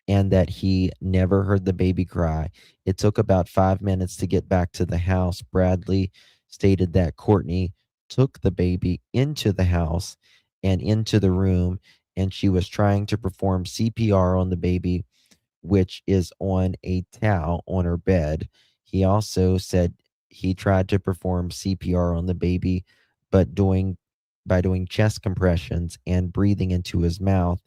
and that he never heard the baby cry. It took about 5 minutes to get back to the house. Bradly stated that Cortney took the baby into the house and into the room, and she was trying to perform CPR on the baby, which is on a towel on her bed. He also said he tried to perform CPR on the baby, but by doing chest compressions and breathing into his mouth.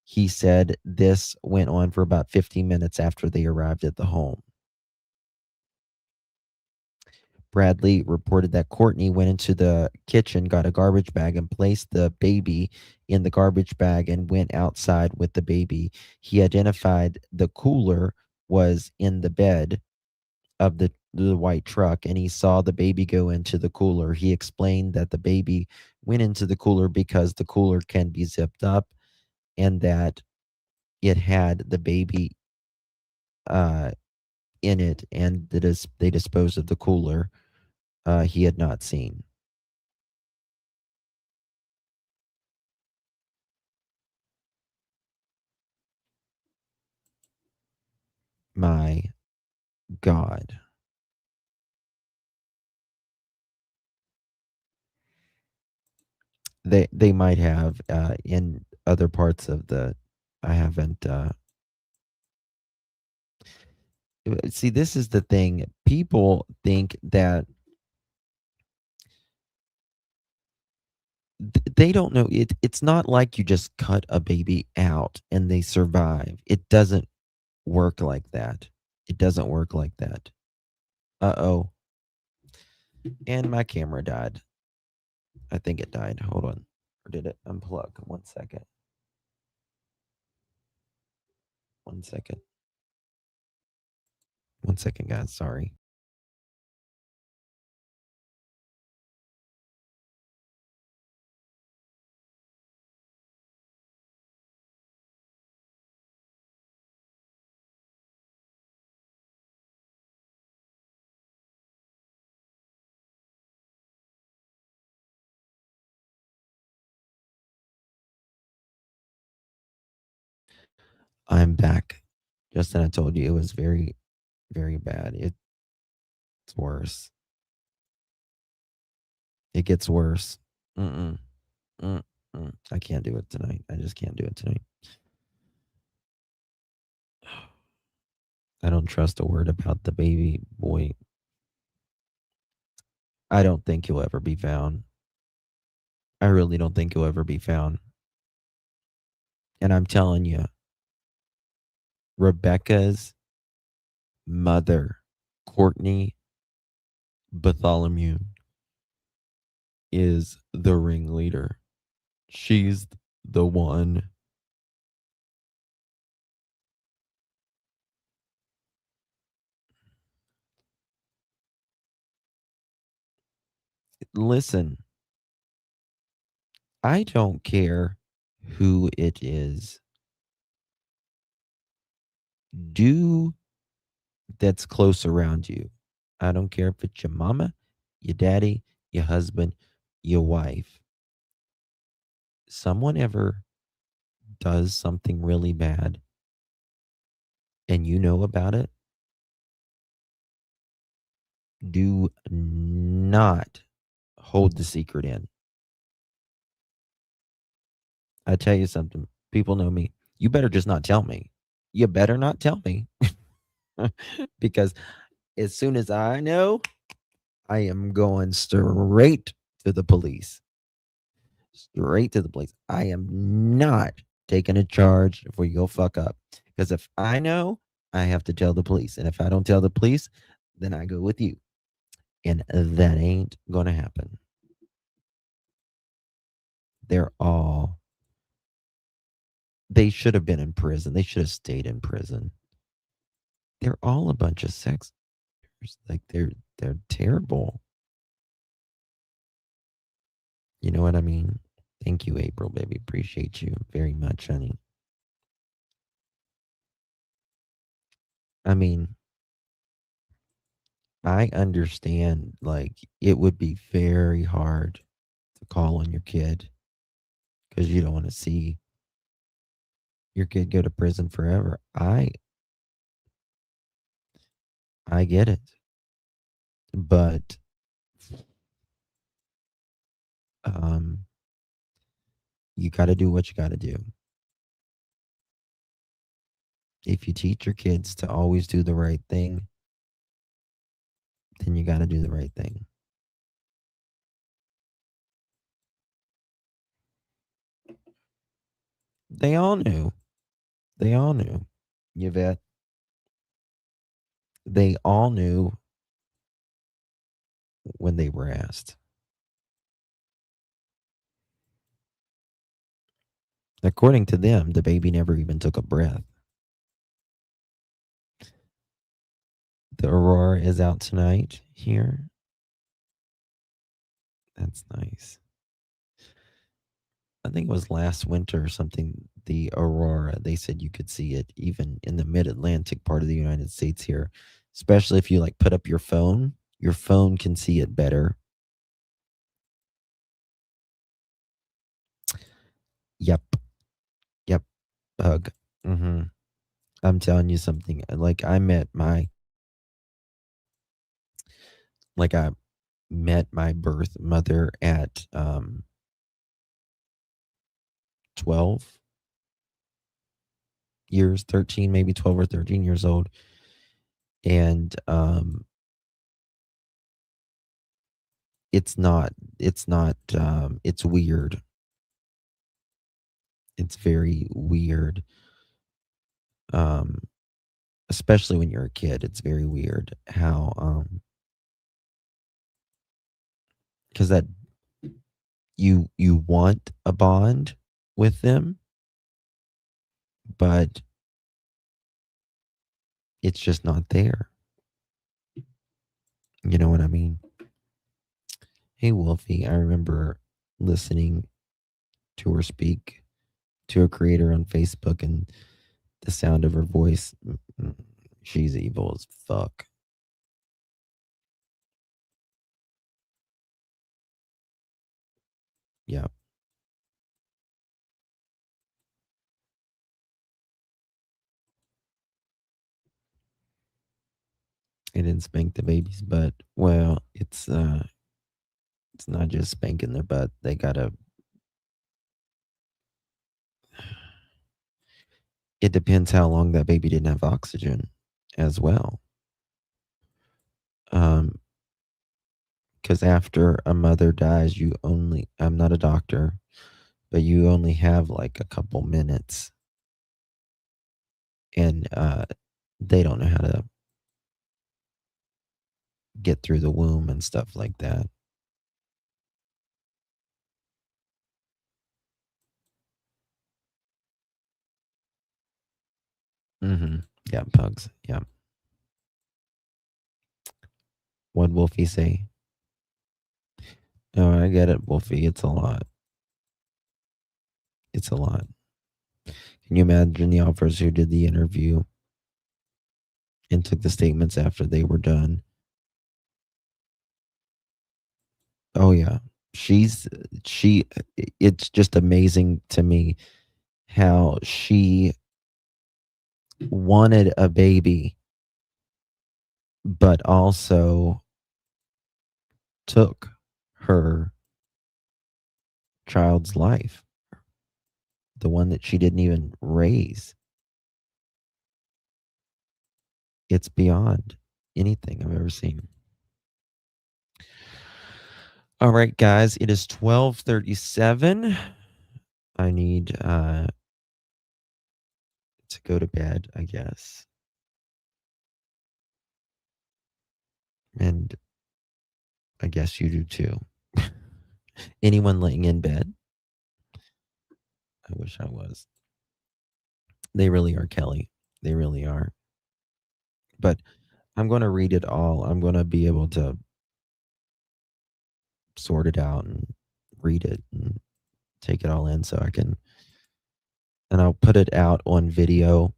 He said this went on for about 15 minutes after they arrived at the home. Bradly reported that Cortney went into the kitchen, got a garbage bag, and placed the baby in the garbage bag and went outside with the baby. He identified the cooler was in the bed of the white truck, and he saw the baby go into the cooler. He explained that the baby went into the cooler because the cooler can be zipped up and that it had the baby in it, and they disposed of the cooler. He had not seen. My God. They might have in other parts of the I haven't see, this is the thing. People think that they don't know it's not like you just cut a baby out and they survive. It doesn't work like that. It doesn't work like that. Uh-oh. And my camera died. I think it died. Hold on. Or did it unplug? 1 second. 1 second. 1 second, guys. Sorry. I'm back. Justin, I told you it was very, very bad. It's worse. It gets worse. Mm-mm. Mm-mm. I can't do it tonight. I just can't do it tonight. I don't trust a word about the baby boy. I don't think he'll ever be found. I really don't think he'll ever be found. And I'm telling you, Rebecca's mother, Cortney Bartholomew, is the ringleader. She's the one. Listen, I don't care who it is. Do that's close around you. I don't care if it's your mama, your daddy, your husband, your wife. Someone ever does something really bad and you know about it, do not hold the secret in. I tell you something, people know me. You better just not tell me. You better not tell me. Because as soon as I know, I am going straight to the police. Straight to the police. I am not taking a charge before you go fuck up. Because if I know, I have to tell the police. And if I don't tell the police, then I go with you. And that ain't going to happen. They should have been in prison. They should have stayed in prison. They're all a bunch of sex. Like they're terrible. You know what I mean? Thank you, April, baby. Appreciate you very much, honey. I mean, I understand, like, it would be very hard to call on your kid because you don't want to see your kid go to prison forever. I get it. But you got to do what you got to do. If you teach your kids to always do the right thing, then you got to do the right thing. They all knew. They all knew. Yvette. They all knew when they were asked. According to them, the baby never even took a breath. The Aurora is out tonight here. That's nice. I think it was last winter or something, the Aurora, they said you could see it even in the mid-Atlantic part of the United States here, especially if you like put up your phone can see it better. Yep. Bug. I'm telling you something. Like I met my birth mother at 12 years, 13, maybe 12 or 13 years old. And it's weird. It's very weird. Especially when you're a kid, it's very weird how because that you want a bond with them, but it's just not there. You know what I mean? Hey, Wolfie, I remember listening to her speak to a creator on Facebook, and the sound of her voice, she's evil as fuck. Yeah. They didn't spank the baby's butt. Well, it's not just spanking their butt. They gotta. It depends how long that baby didn't have oxygen, as well. Because after a mother dies, you only. I'm not a doctor, but you only have like a couple minutes, and they don't know how to get through the womb and stuff like that. Yeah, pugs. Yeah. What'd Wolfie say? Oh, I get it, Wolfie. It's a lot. It's a lot. Can you imagine the officers who did the interview and took the statements after they were done? Oh yeah. It's just amazing to me how she wanted a baby, but also took her child's life, the one that she didn't even raise. It's beyond anything I've ever seen. All right, guys, it is 12:37. I need to go to bed, I guess. And I guess you do too. Anyone laying in bed? I wish I was. They really are, Kelly. They really are. But I'm going to read it all. I'm going to be able to sort it out and read it and take it all in so I can. And I'll put it out on video,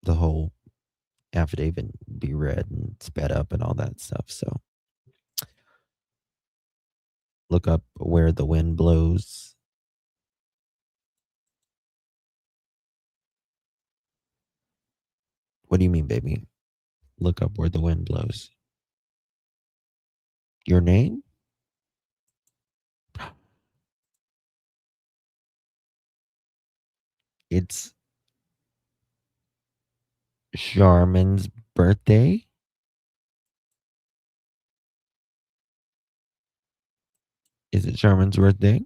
the whole affidavit be read and sped up and all that stuff. So look up Where the Wind Blows. What do you mean, baby? Look up Where the Wind Blows. Your name? It's Charmin's birthday. Is it Charmin's birthday?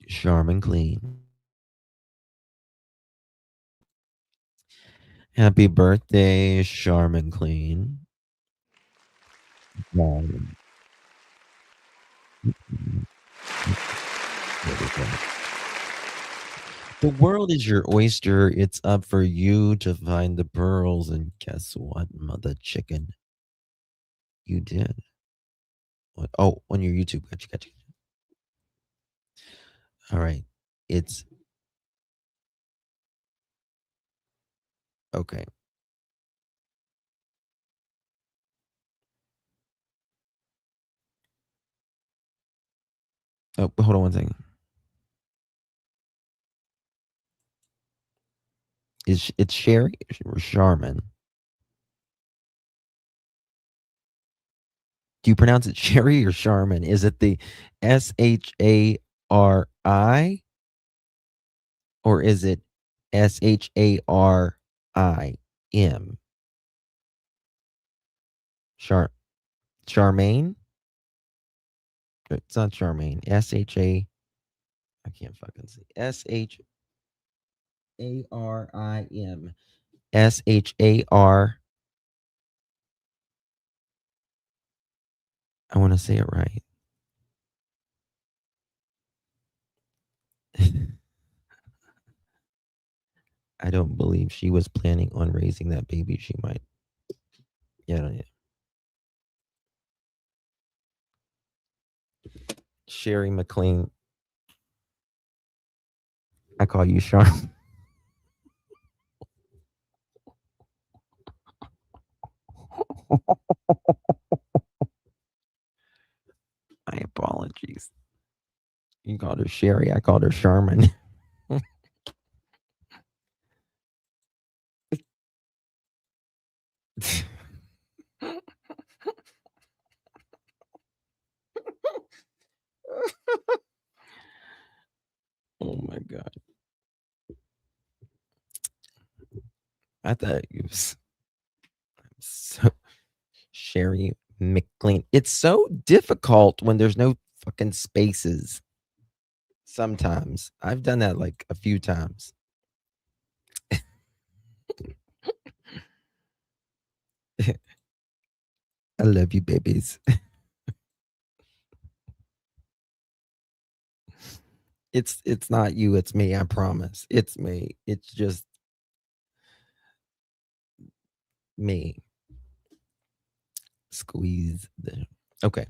Charmin Clean. Happy birthday, Charmin Clean. The world is your oyster. It's up for you to find the pearls. And guess what, mother chicken? You did. What? Oh, on your YouTube. Gotcha. All right. It's okay. Oh, hold on one second. It's Sherry or Charmin? Do you pronounce it Sherry or Charmin? Is it the SHARI or is it SHARIM? Charmaine? It's not Charmaine. I can't fucking see. SHARIM. SHAR. I want to say it right. I don't believe she was planning on raising that baby. She might. Yeah. Sherry McLean. I call you Sean. My apologies. You called her Sherry. I called her Sherman. Oh my God. I thought it was so Sherry McLean. It's so difficult when there's no fucking spaces. Sometimes I've done that like a few times. I love you, babies. It's not you, it's me, I promise. It's me. It's just me. Squeeze the okay.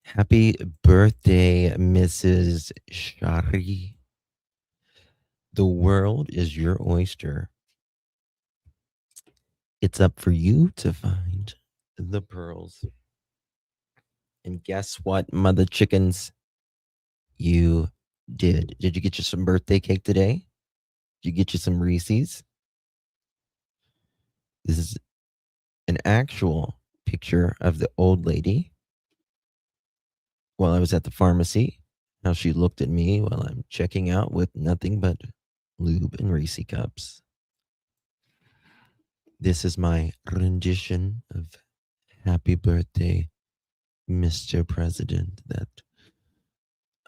Happy birthday, Mrs. Shari. The world is your oyster. It's up for you to find the pearls. And guess what, mother chickens? You did. Did you get you some birthday cake today? Did you get you some Reese's? This is an actual picture of the old lady while I was at the pharmacy. How she looked at me while I'm checking out with nothing but lube and Reese cups. This is my rendition of Happy Birthday, Mr. President, that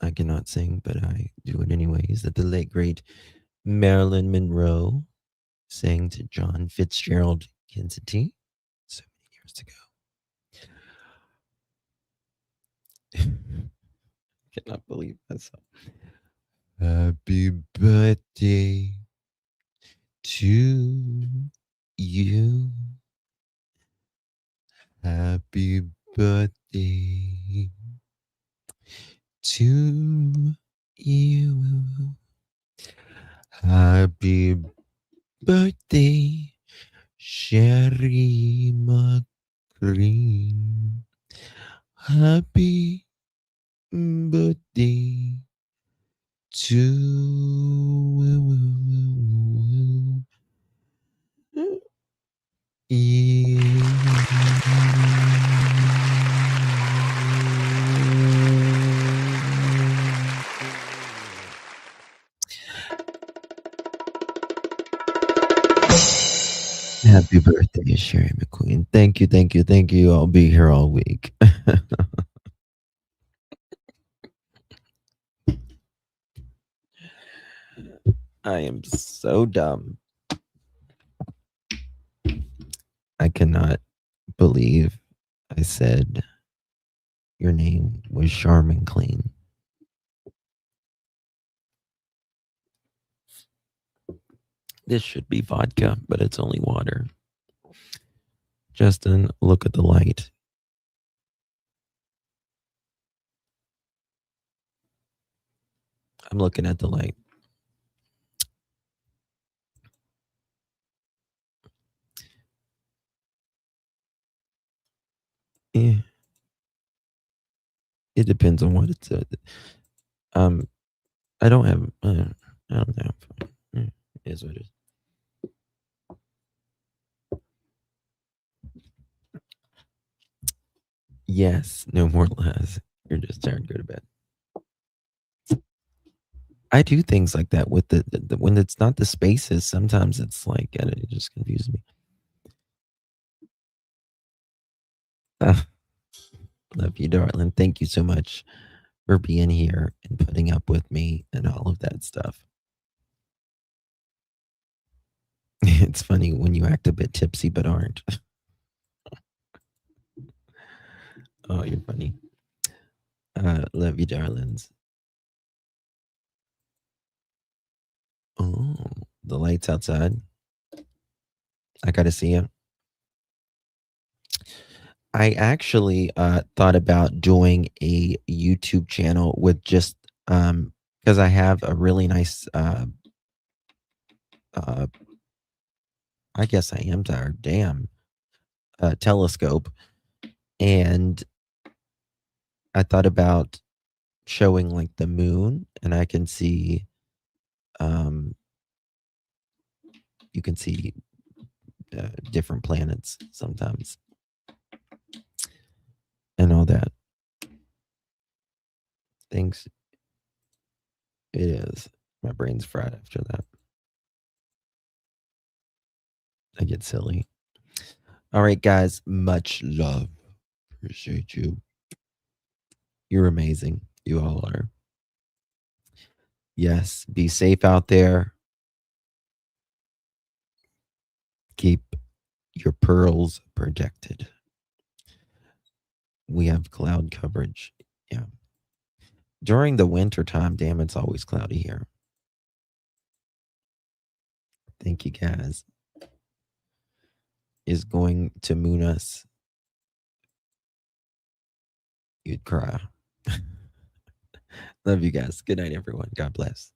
I cannot sing, but I do it anyways, that the late, great Marilyn Monroe sang to John Fitzgerald Kennedy so many years ago. Cannot believe that song. Happy birthday to you. Happy birthday to you. Happy birthday, Sherry McLean. Happy birthday to you. Happy birthday, Sherry McQueen. Thank you, thank you, thank you. I'll be here all week. I am so dumb. I cannot believe I said your name was Charmin Clean. This should be vodka, but it's only water. Justin, look at the light. I'm looking at the light. Yeah. It depends on what it's I don't have I don't know. It is what it is. Yes, no more less. You're just tired, go to bed. I do things like that with the when it's not the spaces. Sometimes it's like it just confuses me. Love you, darling. Thank you so much for being here and putting up with me and all of that stuff. It's funny when you act a bit tipsy but aren't. Oh, you're funny. Love you, darlings. the lights outside. I got to see it. I actually thought about doing a YouTube channel with just because I have a really nice I guess I am tired. Damn. Telescope. And I thought about showing like the moon, and I can see you can see different planets sometimes and all that. Things it is. My brain's fried after that. I get silly. All right, guys. Much love. Appreciate you. You're amazing. You all are. Yes. Be safe out there. Keep your pearls protected. We have cloud coverage. Yeah. During the winter time, damn, it's always cloudy here. Thank you, guys. Is going to moon us. You'd cry. Love you guys. Good night, everyone. God bless.